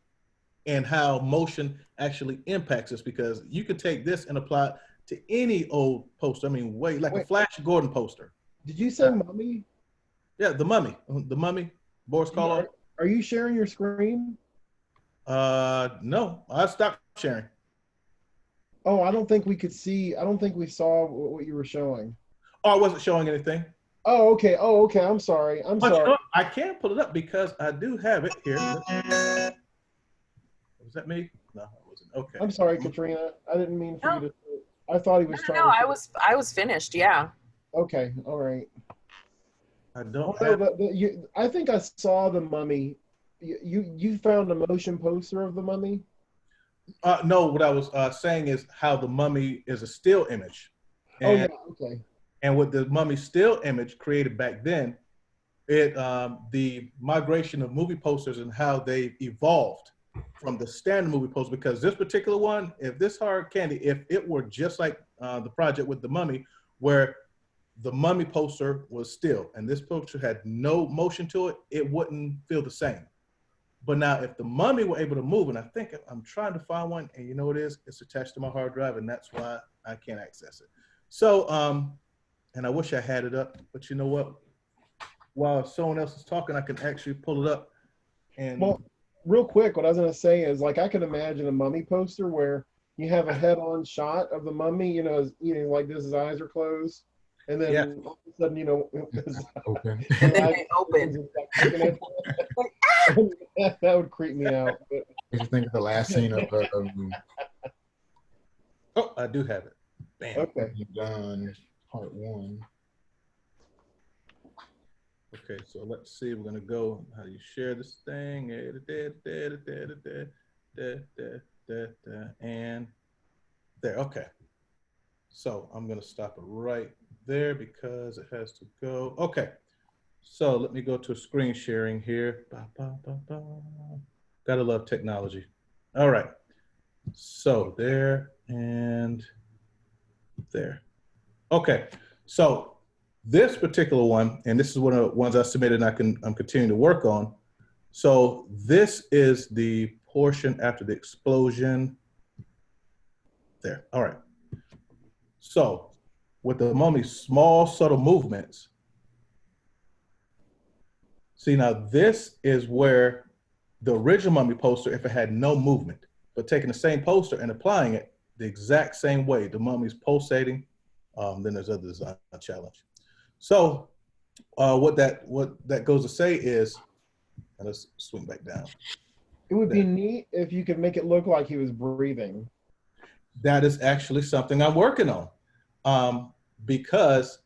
and how motion actually impacts us, because you can take this and apply it to any old poster. I mean, wait, a Flash Gordon poster. Did you say Mummy? Yeah, the Mummy, Boris Karloff. Are you sharing your screen? No, I stopped sharing. Oh, I don't think we could see. I don't think we saw what you were showing. Oh, I wasn't showing anything. Oh, okay. I'm sorry. Sorry. I can't pull it up because I do have it here. Was that me? No, it wasn't. Okay. I'm sorry, Katrina. I didn't mean for you to. I thought he was trying. No, I was finished. Yeah. Okay. All right. I don't I think I saw the Mummy. You found a motion poster of the Mummy? No, what I was saying is how the Mummy is a still image. And, okay. And with the Mummy still image created back then, the migration of movie posters and how they evolved from the standard movie poster, because this particular one, if this hard candy, if it were just like the project with the Mummy, where the Mummy poster was still and this poster had no motion to it, it wouldn't feel the same. But now if the Mummy were able to move, and I think I'm trying to find one, and you know what it is? It's attached to my hard drive, and that's why I can't access it. So, and I wish I had it up, but you know what? While someone else is talking, I can actually pull it up. And well, real quick, what I was going to say is, like, I can imagine a Mummy poster where you have a head-on shot of the Mummy, like this, his eyes are closed, and then all of a sudden, open. And then they open. That would creep me out. But. What you think of the last scene of oh, I do have it. Bam. Okay. Done part 1. Okay, so let's see. We're gonna go. How do you share this thing? And there. Okay. So I'm gonna stop it right there because it has to go. Okay. So let me go to screen sharing here. Gotta love technology. All right. So there and there. Okay, so this particular one, and this is one of the ones I submitted and I'm continuing to work on. So this is the portion after the explosion. There, all right. So with the mummy's small, subtle movements, see now this is where the original mummy poster, if it had no movement, but taking the same poster and applying it the exact same way, the mummy's pulsating, then there's other design challenge. So what that goes to say is, let's swing back down. It would be neat if you could make it look like he was breathing. That is actually something I'm working on, because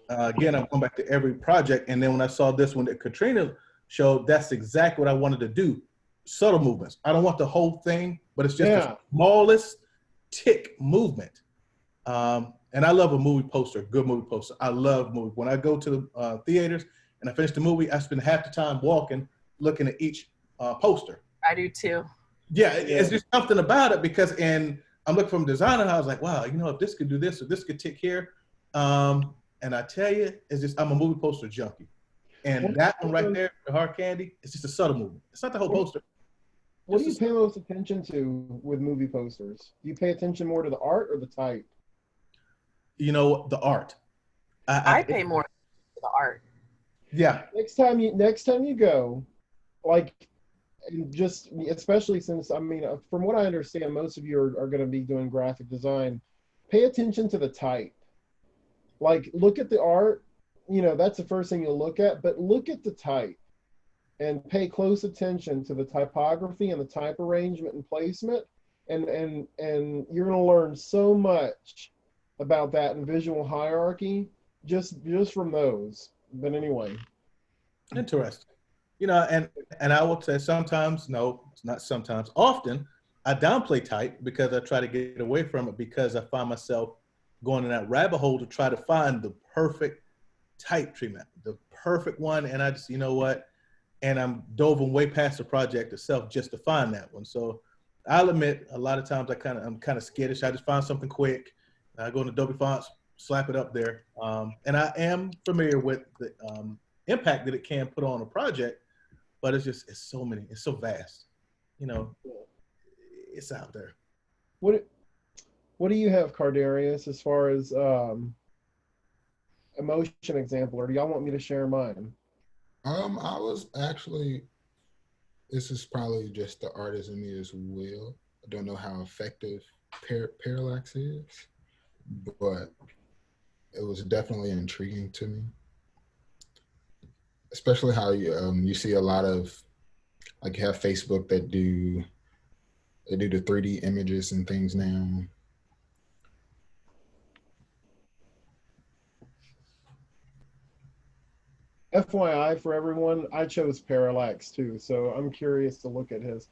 again, I'm going back to every project, and then when I saw this one that Katrina showed, that's exactly what I wanted to do. Subtle movements. I don't want the whole thing, but it's just the smallest tick movement. And I love a movie poster, good movie poster. I love movies. When I go to the theaters and I finish the movie, I spend half the time walking, looking at each poster. I do too. Yeah, it's just something about it, because I'm looking from designer, and I was like, wow, you know, if this could do this or this could tick here. And I tell you, it's just, I'm a movie poster junkie. And that one right there, the hard candy, it's just a subtle movement. It's not the whole poster. What do you pay most attention to with movie posters? Do you pay attention more to the art or the type? You know, the art. I pay more to the art. Yeah. Next time you go, like, just especially since, I mean, from what I understand, most of you are going to be doing graphic design. Pay attention to the type. Like, look at the art. You know, that's the first thing you'll look at. But look at the type, and pay close attention to the typography and the type arrangement and placement, and you're going to learn so much about that in visual hierarchy just from those. But anyway, interesting. You know, and I will say sometimes, no, it's not sometimes, often I downplay type because I try to get away from it, because I find myself going in that rabbit hole to try to find the perfect type treatment, the perfect one, and I just, you know what, and I'm doving way past the project itself just to find that one. So I'll admit, a lot of times I'm kind of skittish. I just find something quick. I go into Adobe Fonts, slap it up there, and I am familiar with the impact that it can put on a project, but it's so vast. You know, it's out there. What do you have, Cardarius, as far as emotion example, or do y'all want me to share mine? I was actually, this is probably just the artist in me as well. I don't know how effective parallax is, but it was definitely intriguing to me. Especially how you see a lot of, like, you have Facebook that do the 3D images and things now. FYI for everyone, I chose parallax too, so I'm curious to look at his.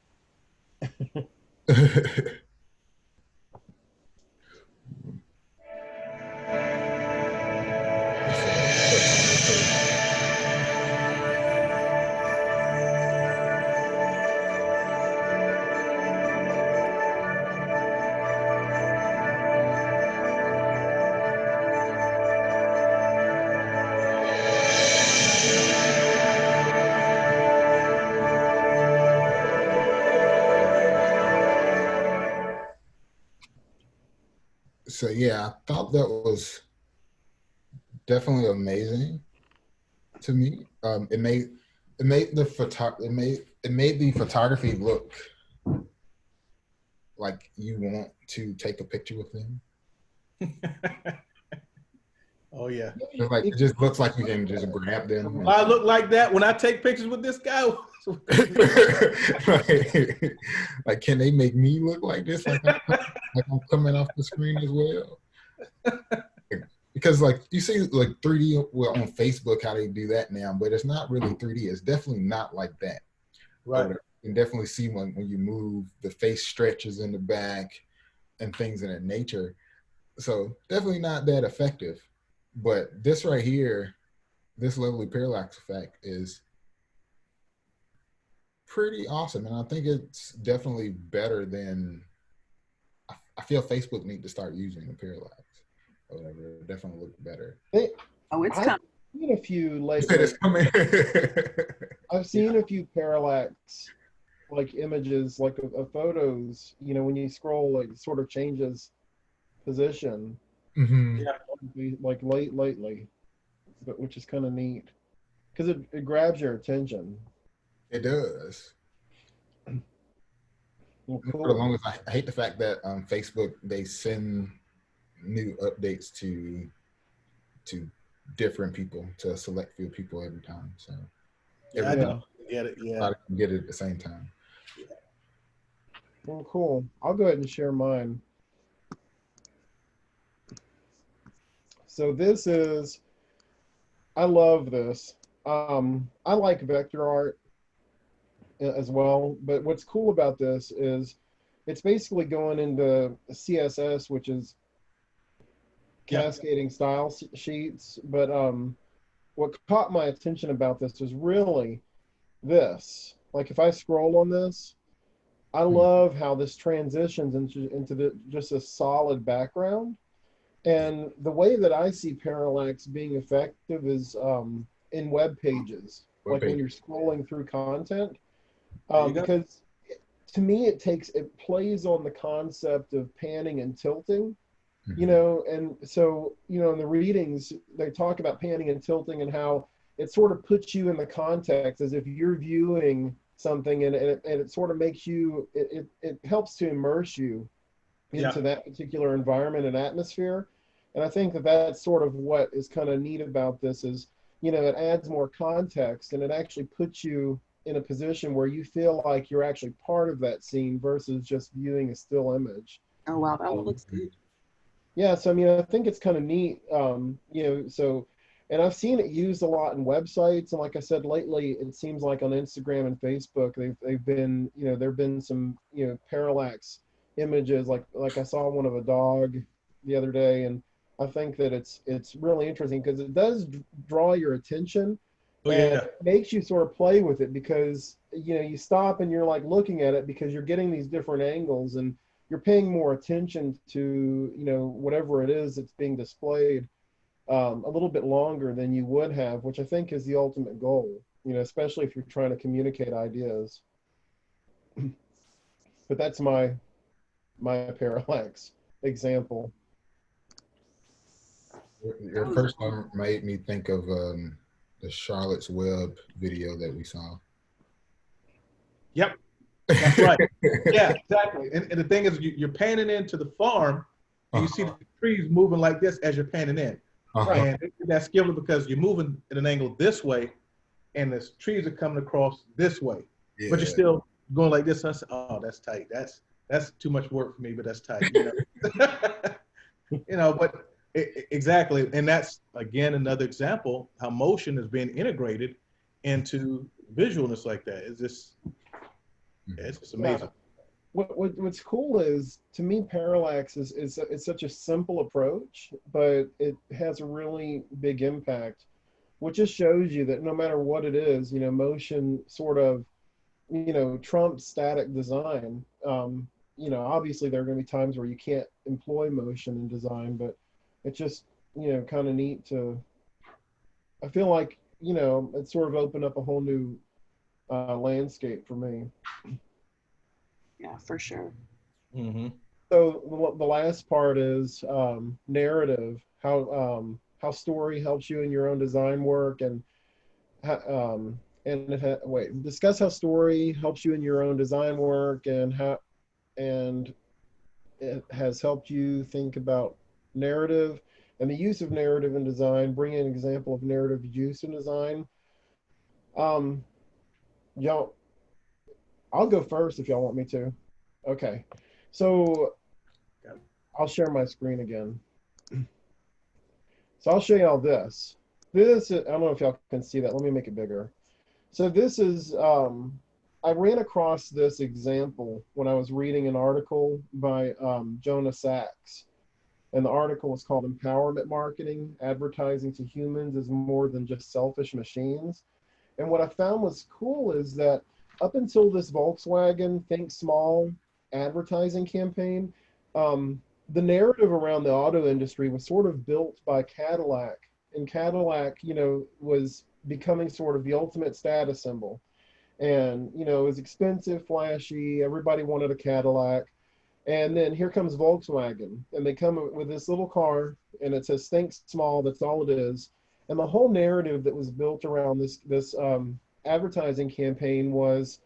So yeah, I thought that was definitely amazing to me. It made the photography look like you want to take a picture with them. Oh yeah. It just looks like you can just grab them. I look like that when I take pictures with this guy. like, can they make me look like this? Like I'm coming off the screen as well. Because, like, you see, like, 3D, well, on Facebook, how they do that now, but it's not really 3D. It's definitely not like that. Right. You can definitely see when you move, the face stretches in the back and things of that nature. So definitely not that effective. But this right here, this lovely parallax effect is pretty awesome. And I think it's definitely better than, I feel Facebook need to start using the parallax. or whatever. It'll definitely look better. Oh, it's I've coming. seen a few It's lately. coming. I've seen a few parallax like images like of photos, you know, when you scroll, like it sort of changes position, Hmm. like lately, but which is kind of neat because it grabs your attention. It does. Well, For the cool. longest, I hate the fact that Facebook, they send new updates to different people, to a select few people every time. So Yeah, I Yeah. don't get it. Yeah. everybody can get it at the same time. Well, cool. I'll go ahead and share mine. So this is, I love this. I like vector art as well, but what's cool about this is it's basically going into CSS, which is Yeah. cascading style sheets. But what caught my attention about this is really this. Like if I scroll on this, I love how this transitions into just a solid background. And the way that I see parallax being effective is in web pages, Web like when page. you're scrolling through content, There you go. because to me it plays on the concept of panning and tilting, you Mhm. know. And so, you know, in the readings they talk about panning and tilting and how it sort of puts you in the context as if you're viewing something, and it sort of makes you, it helps to immerse you Yeah. into that particular environment and atmosphere. And I think that that's sort of what is kind of neat about this is, you know, it adds more context and it actually puts you in a position where you feel like you're actually part of that scene versus just viewing a still image. Oh, wow, that Um, looks good. yeah, so I mean, I think it's kind of neat, you know. So, and I've seen it used a lot in websites, and like I said, lately it seems like on Instagram and Facebook, they've been, you know, there've been some, you know, parallax images, like I saw one of a dog the other day, and I think that it's really interesting because it does draw your attention, Oh and yeah. it makes you sort of play with it because, you know, you stop and you're like looking at it because you're getting these different angles, and you're paying more attention to, you know, whatever it is that's being displayed, a little bit longer than you would have, which I think is the ultimate goal, you know, especially if you're trying to communicate ideas. But that's my parallax example. Your Oh, first one made me think of the Charlotte's Web video that we saw. Yep. That's right. Yeah, exactly. And the thing is, you're panning into the farm, and you see the trees moving like this as you're panning in. Uh-huh. And that's skillful because you're moving at an angle this way, and the trees are coming across this way, Yeah. but you're still going like this. I said, oh, that's tight. That's too much work for me, but that's tight. You know, you know. But exactly, and that's again another example how motion is being integrated into visualness like that. It's just Yeah. amazing. What's cool is, to me, parallax is such a simple approach, but it has a really big impact, which just shows you that no matter what it is, you know, motion sort of, you know, trumps static design. You know, obviously there are going to be times where you can't employ motion in design, but it's just, you know, kind of neat to, I feel like, you know, it sort of opened up a whole new landscape for me. yeah, for sure. Mm-hmm. So the last part is narrative, how story helps you in your own design work, and discuss how story helps you in your own design work, and how and it has helped you think about narrative and the use of narrative in design. Bring an example of narrative use in design. Um, y'all, I'll go first if y'all want me to. Okay, so I'll share my screen again. So I'll show y'all this. I don't know if y'all can see that. Let me make it bigger. So this is, I ran across this example when I was reading an article by Jonah Sachs. And the article is called Empowerment Marketing, Advertising to Humans is More Than Just Selfish Machines. And what I found was cool is that up until this Volkswagen Think Small advertising campaign, the narrative around the auto industry was sort of built by Cadillac, and Cadillac, was becoming sort of the ultimate status symbol. And, it was expensive, flashy, everybody wanted a Cadillac. And then here comes Volkswagen, and they come with this little car, and it says "Think Small." That's all it is. And the whole narrative that was built around this advertising campaign was,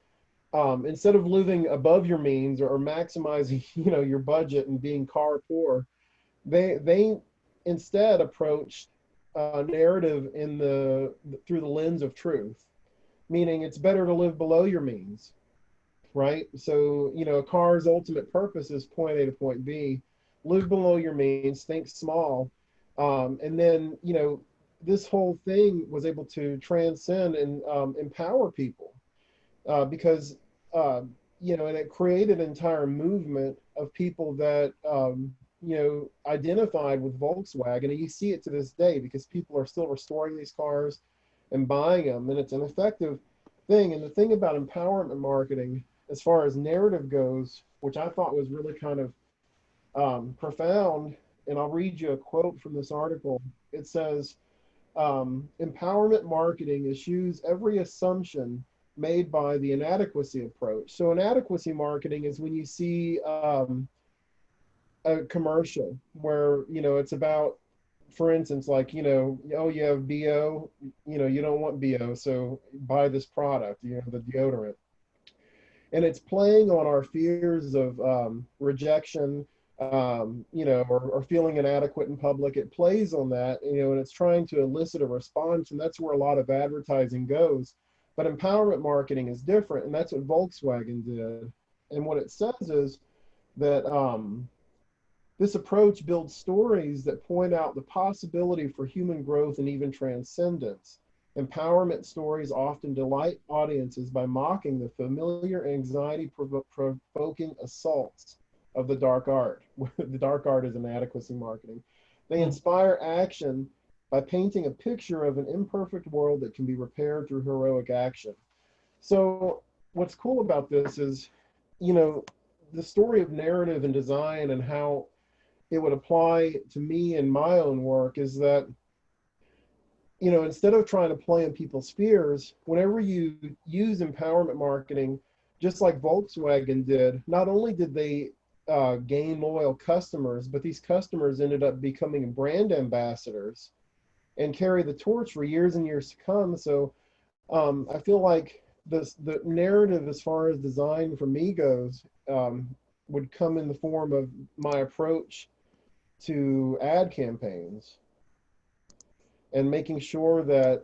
instead of living above your means or maximizing, your budget and being car poor, they instead approached a narrative through the lens of truth, meaning it's better to live below your means, right? So, a car's ultimate purpose is point A to point B. Live below your means, think small. And then, this whole thing was able to transcend and empower people because, and it created an entire movement of people that, identified with Volkswagen. And you see it to this day because people are still restoring these cars and buying them. And it's an effective thing. And the thing about empowerment marketing, as far as narrative goes, which I thought was really kind of profound, and I'll read you a quote from this article. It says, empowerment marketing eschews every assumption made by the inadequacy approach. So inadequacy marketing is when you see a commercial where, it's about, for instance, like, oh, you have BO, you don't want BO, so buy this product, the deodorant. And it's playing on our fears of rejection, or feeling inadequate in public. It plays on that, and it's trying to elicit a response, and that's where a lot of advertising goes. But empowerment marketing is different, and that's what Volkswagen did. And what it says is that this approach builds stories that point out the possibility for human growth and even transcendence. Empowerment stories often delight audiences by mocking the familiar anxiety-provoking assaults of the dark art. The dark art is inadequacy marketing. They inspire action by painting a picture of an imperfect world that can be repaired through heroic action. So what's cool about this is, the story of narrative and design and how it would apply to me in my own work is that, instead of trying to play in people's fears, whenever you use empowerment marketing, just like Volkswagen did, not only did they gain loyal customers, but these customers ended up becoming brand ambassadors and carry the torch for years and years to come. So I feel like the narrative as far as design for me goes would come in the form of my approach to ad campaigns and making sure that,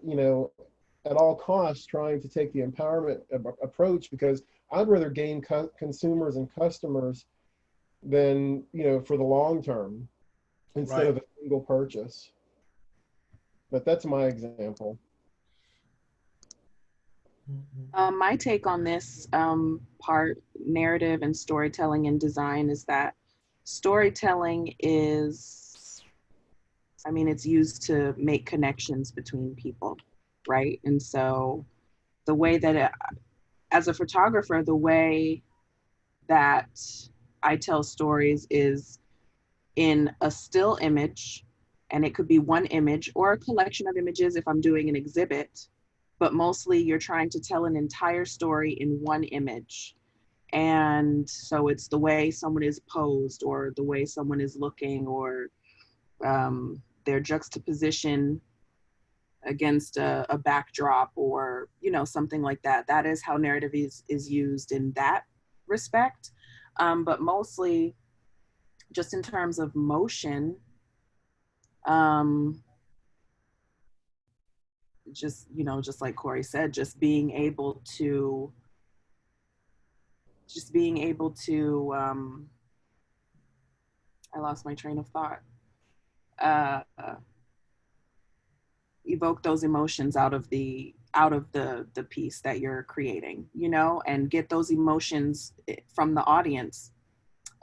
at all costs, trying to take the empowerment approach, because I'd rather gain consumers and customers than, for the long term instead Right. of a single purchase. But that's my example. My take on this part, narrative and storytelling and design, is that storytelling is, it's used to make connections between people, right? And so the way that, as a photographer, the way that I tell stories is in a still image, and it could be one image or a collection of images if I'm doing an exhibit, but mostly you're trying to tell an entire story in one image. And so it's the way someone is posed, or the way someone is looking, or their juxtaposition against a backdrop, or something like that. That is how narrative is used in that respect. But mostly just in terms of motion, just like Corey said, just being able to I lost my train of thought. Evoke those emotions out of the piece that you're creating, and get those emotions from the audience.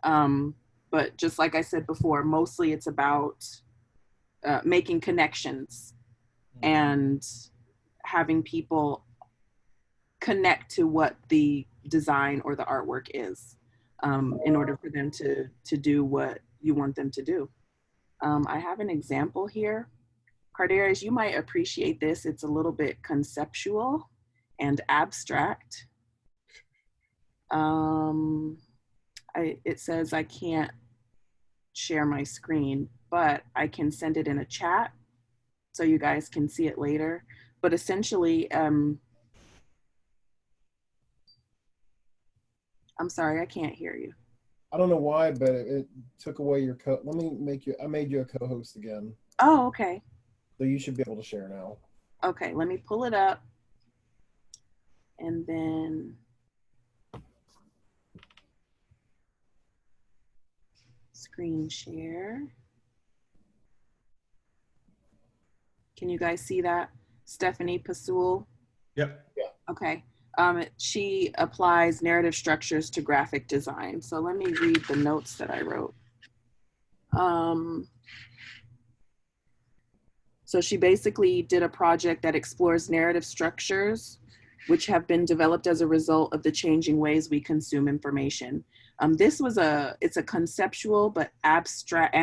But just like I said before, mostly it's about making connections and having people connect to what the design or the artwork is, in order for them to do what you want them to do. I have an example here. Cardarius, you might appreciate this. It's a little bit conceptual and abstract. It says I can't share my screen, but I can send it in a chat so you guys can see it later. But essentially, I'm sorry, I can't hear you. I don't know why, but it took away your let me make you, I made you a co-host again. Oh, okay. So you should be able to share now. Okay, let me pull it up. And then screen share. Can you guys see that? Stephanie Pasul. Yep. Yeah. Okay. She applies narrative structures to graphic design. So let me read the notes that I wrote. So she basically did a project that explores narrative structures which have been developed as a result of the changing ways we consume information. It's a conceptual but abstract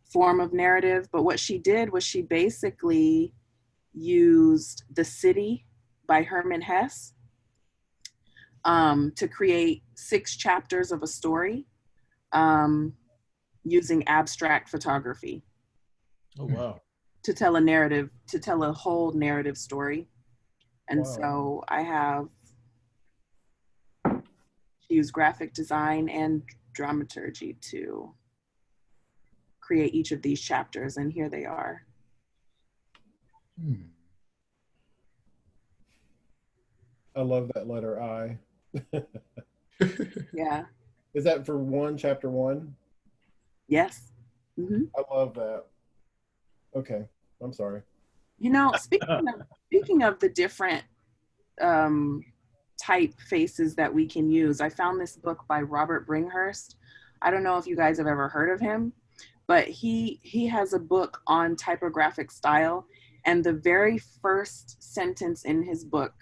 form of narrative. But what she did was she basically used The City by Hermann Hesse to create 6 chapters of a story using abstract photography. Oh, wow. To tell a narrative, to tell a whole narrative story. And Wow. so I have, she used graphic design and dramaturgy to create each of these chapters, and here they are. I love that letter I. Yeah. Is that for chapter 1? Yes. Mm-hmm. I love that. Okay, I'm sorry. You know, speaking of the different typefaces that we can use, I found this book by Robert Bringhurst. I don't know if you guys have ever heard of him, but he has a book on typographic style, and the very first sentence in his book,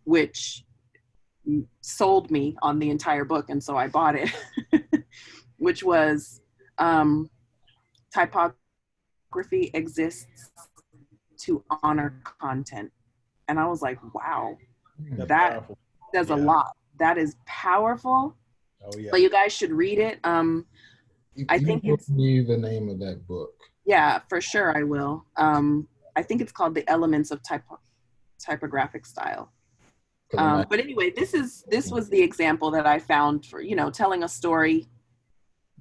which sold me on the entire book, and so I bought it, which was typography exists to honor content. And I was like, wow, that does a lot. That is powerful. Oh, yeah. But you guys should read it. I think it's me the name of that book. Yeah, for sure I will. I think it's called The Elements of Typographic Style. But anyway, this was the example that I found for, you know, telling a story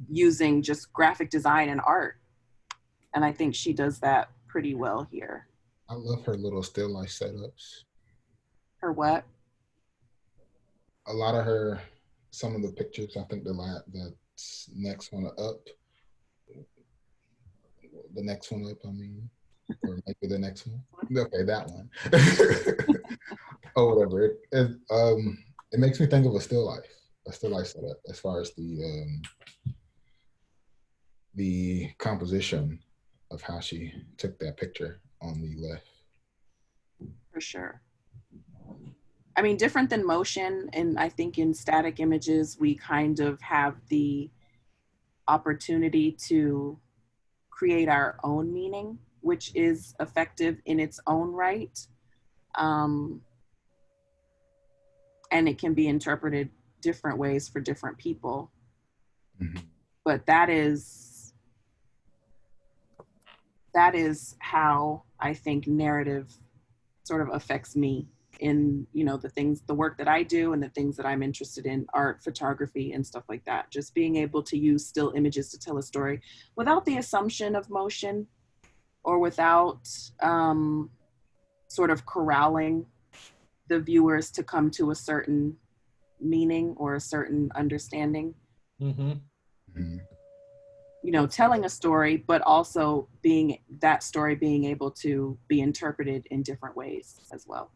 using just graphic design and art. And I think she does that pretty well here. I love her little still life setups. Her what? A lot of her, some of the pictures, I think the next one up. The next one up, I mean, or maybe the next one. Okay, that one. Or whatever. It makes me think of a still life setup as far as the composition of how she took that picture on the left. For sure. I mean, different than motion, and I think in static images, we kind of have the opportunity to create our own meaning, which is effective in its own right. And it can be interpreted different ways for different people. Mm-hmm. But that is how I think narrative sort of affects me in, you know, the work that I do and the things that I'm interested in, art, photography, and stuff like that. Just being able to use still images to tell a story without the assumption of motion, or without sort of corralling the viewers to come to a certain meaning or a certain understanding. Mm-hmm. Mm-hmm. You know, telling a story, but also that story being able to be interpreted in different ways as well.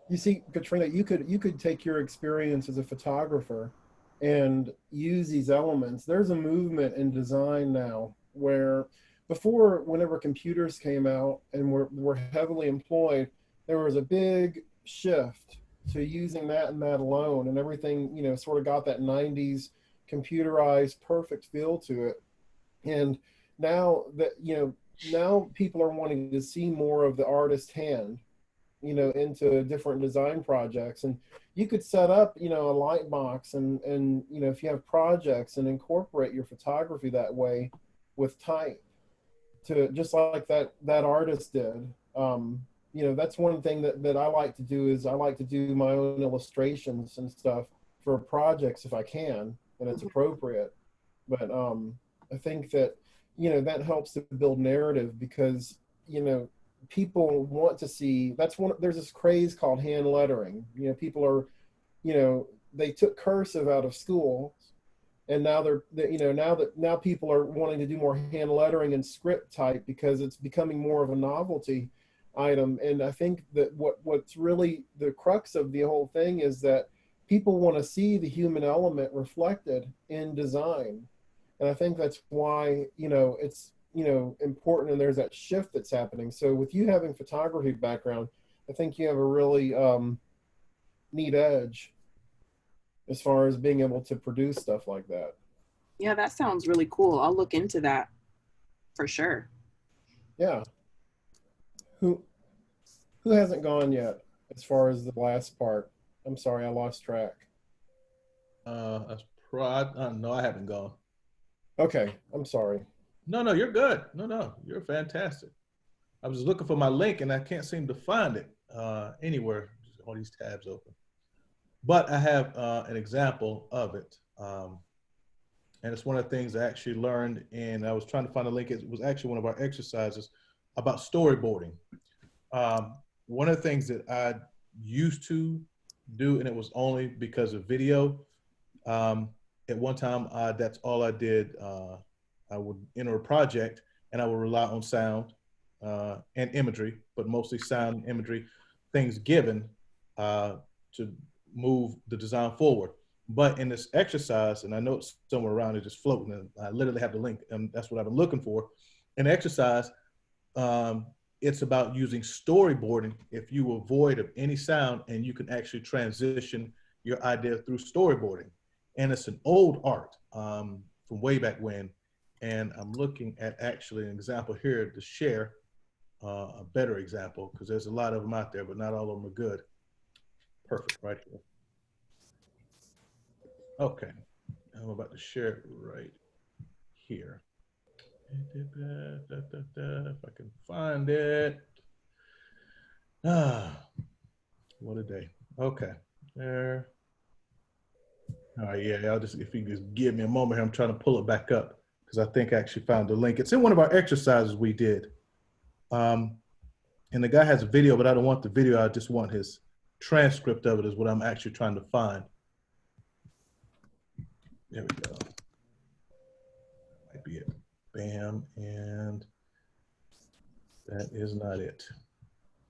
You see, Katrina, you could take your experience as a photographer and use these elements. There's a movement in design now where before, whenever computers came out and were heavily employed, there was a big shift to using that and that alone, and everything, you know, sort of got that 90s computerized, perfect feel to it. And now that, now people are wanting to see more of the artist hand, into different design projects. And you could set up, a light box and, if you have projects, and incorporate your photography that way with type, to just like that artist did. That's one thing that I like to do, is I like to do my own illustrations and stuff for projects if I can, and it's appropriate. But I think that, that helps to build narrative, because, people want to see, there's this craze called hand lettering. People are, they took cursive out of school, and now now people are wanting to do more hand lettering and script type, because it's becoming more of a novelty item. And I think that what's really the crux of the whole thing is that people want to see the human element reflected in design. And I think that's why, it's, important, and there's that shift that's happening. So with you having photography background, I think you have a really neat edge as far as being able to produce stuff like that. Yeah, that sounds really cool. I'll look into that for sure. Yeah. Who hasn't gone yet as far as the last part? I'm sorry, I lost track. That's no, I haven't gone. Okay, I'm sorry. No, you're good. No, you're fantastic. I was looking for my link and I can't seem to find it anywhere. Just all these tabs open. But I have an example of it. And it's one of the things I actually learned, and I was trying to find a link. It was actually one of our exercises about storyboarding. One of the things that I used to do, and it was only because of video. At one time, that's all I did. I would enter a project and I would rely on sound and imagery, but mostly sound and imagery, things given to move the design forward. But in this exercise, and I know it's somewhere around it, just floating, and I literally have the link, and that's what I've been looking for. In exercise, it's about using storyboarding if you avoid of any sound, and you can actually transition your idea through storyboarding. And it's an old art from way back when. And I'm looking at actually an example here to share a better example, because there's a lot of them out there, but not all of them are good. Perfect, right here. Okay, I'm about to share it right here. If I can find it. What a day. Okay, there. All right, yeah, I'll just, if you just give me a moment here, I'm trying to pull it back up, because I think I actually found the link. It's in one of our exercises we did. And the guy has a video, but I don't want the video. I just want his transcript of it is what I'm actually trying to find. There we go. Might be it. Bam, and that is not it.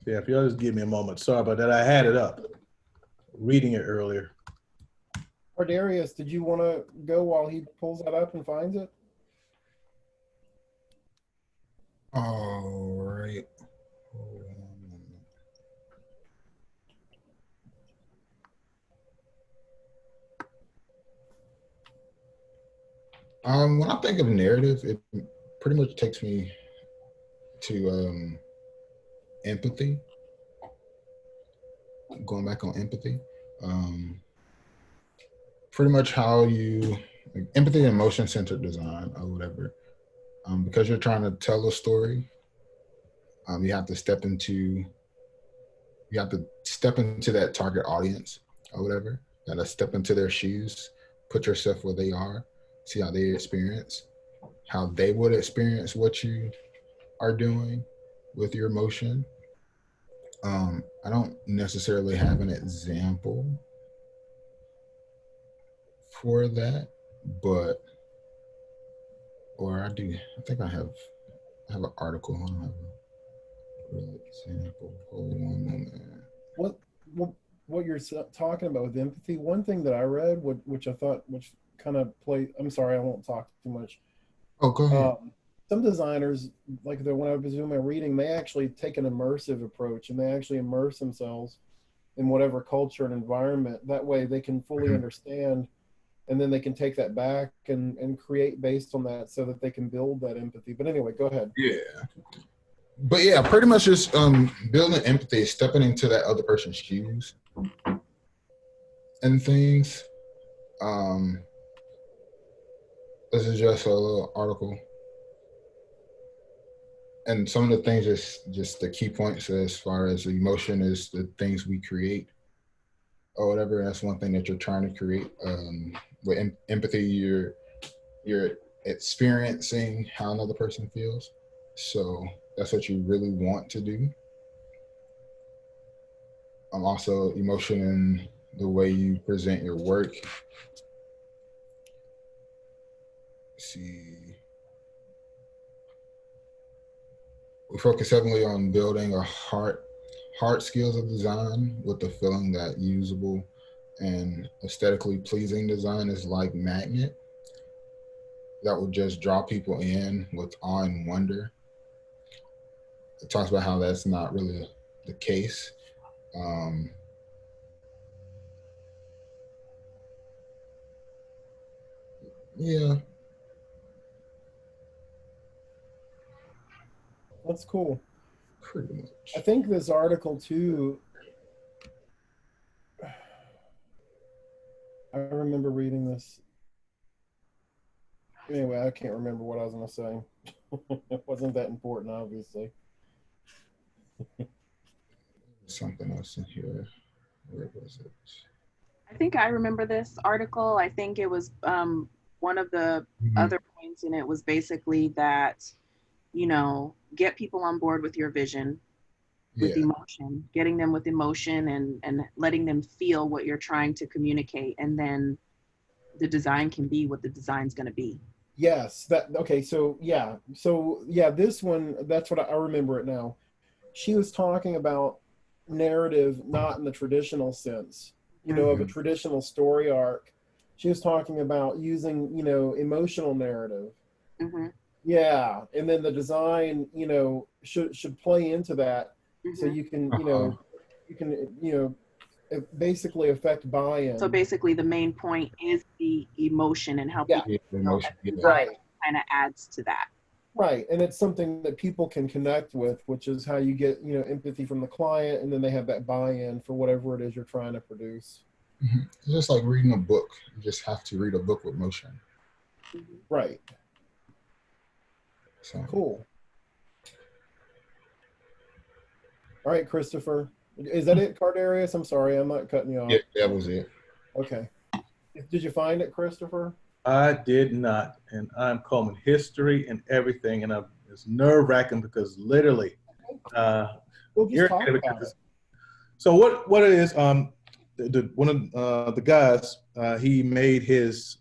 Yeah, if y'all just give me a moment. Sorry about that. I had it up, reading it earlier. Darius, did you want to go while he pulls that up and finds it? All right. When I think of narrative, it pretty much takes me to empathy. Going back on empathy, pretty much how you like, empathy and motion-centered design or whatever. Because you're trying to tell a story, you have to step into that target audience or whatever. You gotta step into their shoes, put yourself where they are, see how they experience, how they would experience what you are doing with your motion. I don't necessarily have an example for that, but or I do. I think I have an article. I don't have a real example. Hold on a moment. What you're talking about with empathy? One thing that I read, which I thought, which kind of played. I'm sorry, I won't talk too much. Oh, go ahead. Some designers, like when I was doing my reading, they actually take an immersive approach, and they actually immerse themselves in whatever culture and environment. That way, they can fully understand and then they can take that back and create based on that so that they can build that empathy. But anyway, go ahead. Yeah. But yeah, pretty much just building empathy, stepping into that other person's shoes and things. This is just a little article. And some of the things, just the key points as far as the emotion is the things we create or whatever. That's one thing that you're trying to create. With empathy, you're experiencing how another person feels. So that's what you really want to do. Also emotion in the way you present your work. Let's see. We focus heavily on building a hard skills of design with the feeling that usable and aesthetically pleasing design is like magnet that will just draw people in with awe and wonder. It talks about how that's not really the case. Yeah. That's cool. Pretty much. I think this article too, I remember reading this. Anyway, I can't remember what I was going to say. It wasn't that important, obviously. Something else in here. Where was it? I think I remember this article. I think it was one of the other points in it was basically that, you know, get people on board with your vision, with emotion, getting them with emotion and letting them feel what you're trying to communicate. And then the design can be what the design's going to be. Yes. Okay. So yeah. This one, that's what I remember it now. She was talking about narrative, not in the traditional sense, you know, of a traditional story arc. She was talking about using, you know, emotional narrative. Mm-hmm. Yeah. And then the design, you know, should play into that. Mm-hmm. So you can, you know, basically affect buy-in. So basically the main point is the emotion and how people feel, right. kind of adds to that. Right. And it's something that people can connect with, which is how you get, you know, empathy from the client, and then they have that buy-in for whatever it is you're trying to produce. Mm-hmm. It's just like reading a book. You just have to read a book with motion. Mm-hmm. Right. So cool. All right, Christopher. Is that it, Cardarius? I'm sorry, I'm not cutting you off. Yeah, that was it. Okay. Did you find it, Christopher? I did not, and I'm combing history and everything, and it's nerve-wracking because literally, we'll just talk about it. So what it is? One of the guys, he made his,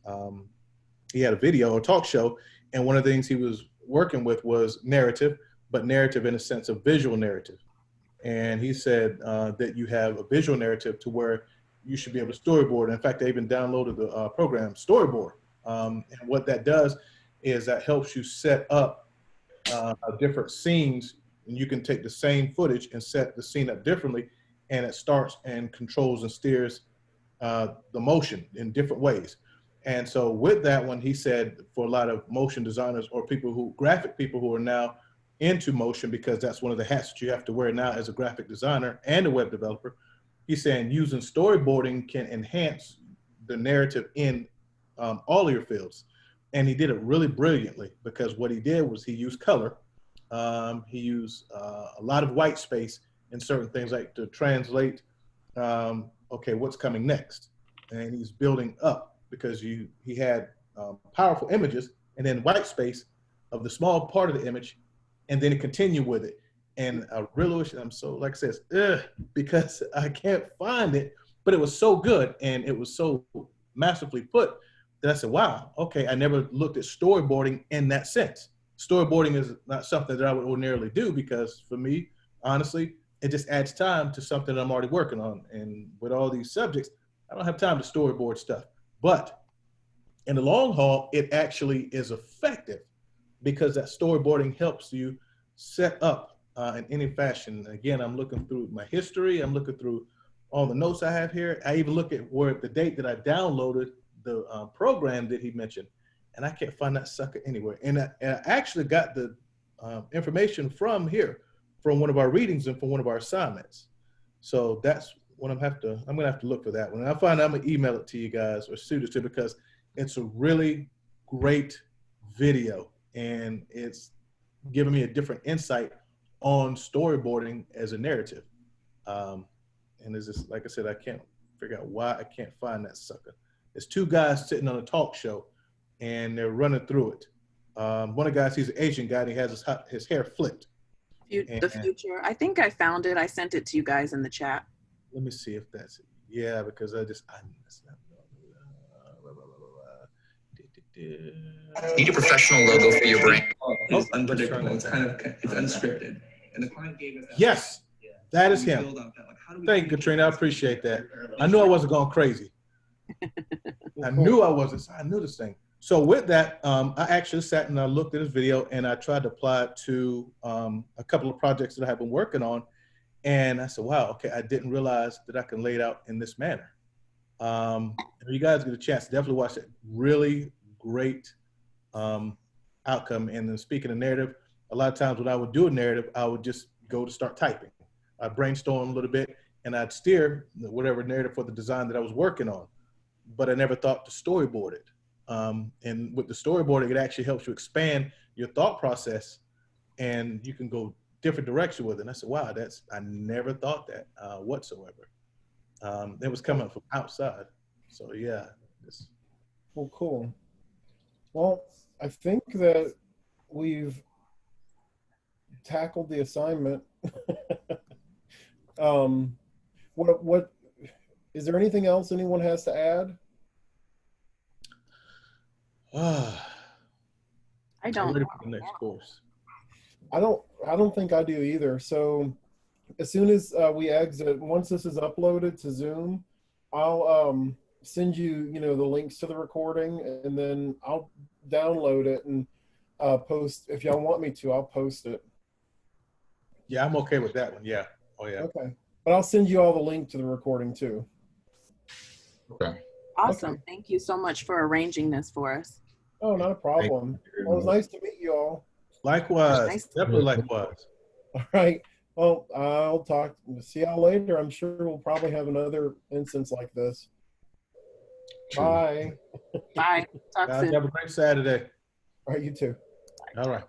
he had a video or talk show, and one of the things he was working with was narrative, but narrative in a sense of visual narrative. And he said that you have a visual narrative to where you should be able to storyboard. In fact, they even downloaded the program Storyboard. And what that does is that helps you set up different scenes, and you can take the same footage and set the scene up differently, and it starts and controls and steers the motion in different ways. And so with that one, he said for a lot of motion designers or graphic people who are now into motion, because that's one of the hats that you have to wear now as a graphic designer and a web developer, he's saying using storyboarding can enhance the narrative in all of your fields. And he did it really brilliantly, because what he did was he used color. He used a lot of white space in certain things, like to translate, okay, what's coming next. And he's building up, because he had powerful images and then white space of the small part of the image, and then continue with it. And I really wish, I'm so, like I said, because I can't find it, but it was so good and it was so masterfully put that I said, wow, okay, I never looked at storyboarding in that sense. Storyboarding is not something that I would ordinarily do, because for me, honestly, it just adds time to something that I'm already working on. And with all these subjects, I don't have time to storyboard stuff. But in the long haul, it actually is effective, because that storyboarding helps you set up in any fashion. Again, I'm looking through my history. I'm looking through all the notes I have here. I even look at where the date that I downloaded the program that he mentioned, and I can't find that sucker anywhere. And I actually got the information from one of our readings and from one of our assignments. So that's what I'm gonna have to look for that one. And I find I'm gonna email it to you guys or shoot it to, because it's a really great video and it's giving me a different insight on storyboarding as a narrative. And it's just, like I said, I can't figure out why I can't find that sucker. It's two guys sitting on a talk show and they're running through it. One of the guys, he's an Asian guy, and he has his hair flipped. The future. I think I found it. I sent it to you guys in the chat. Let me see if that's it. Yeah, because Need a professional logo for your brand. It's unpredictable. It's unscripted. And the client gave us that. Yes, that is him. Thank you, Katrina. I appreciate that. I knew I wasn't going crazy. I knew I wasn't. I knew this thing. So with that, I actually sat and I looked at his video and I tried to apply it to a couple of projects that I have been working on. And I said, wow, okay, I didn't realize that I can lay it out in this manner. If you guys get a chance, definitely watch it. Really great outcome. And then speaking of narrative, a lot of times when I would do a narrative, I would just go to start typing. I'd brainstorm a little bit and I'd steer whatever narrative for the design that I was working on. But I never thought to storyboard it. And with the storyboarding, it actually helps you expand your thought process and you can go different direction with it. And I said, wow, I never thought that whatsoever. It was coming from outside. So yeah. Well, cool. Well, I think that we've tackled the assignment. What is there anything else anyone has to add? I don't. Ready for the next course. I don't think I do either. So as soon as we exit, once this is uploaded to Zoom, I'll send you, the links to the recording, and then I'll download it and post. If y'all want me to, I'll post it. Yeah, I'm okay with that one. Yeah. Oh yeah. Okay. But I'll send you all the link to the recording too. Okay. Awesome. Okay. Thank you so much for arranging this for us. Oh, not a problem. Well, it was nice to meet you all. Likewise. Nice. Definitely likewise. All right. Well, I'll see y'all later. I'm sure we'll probably have another instance like this. True. Bye. Bye. Talk Guys, soon. have a great Saturday. All right, you too. All right.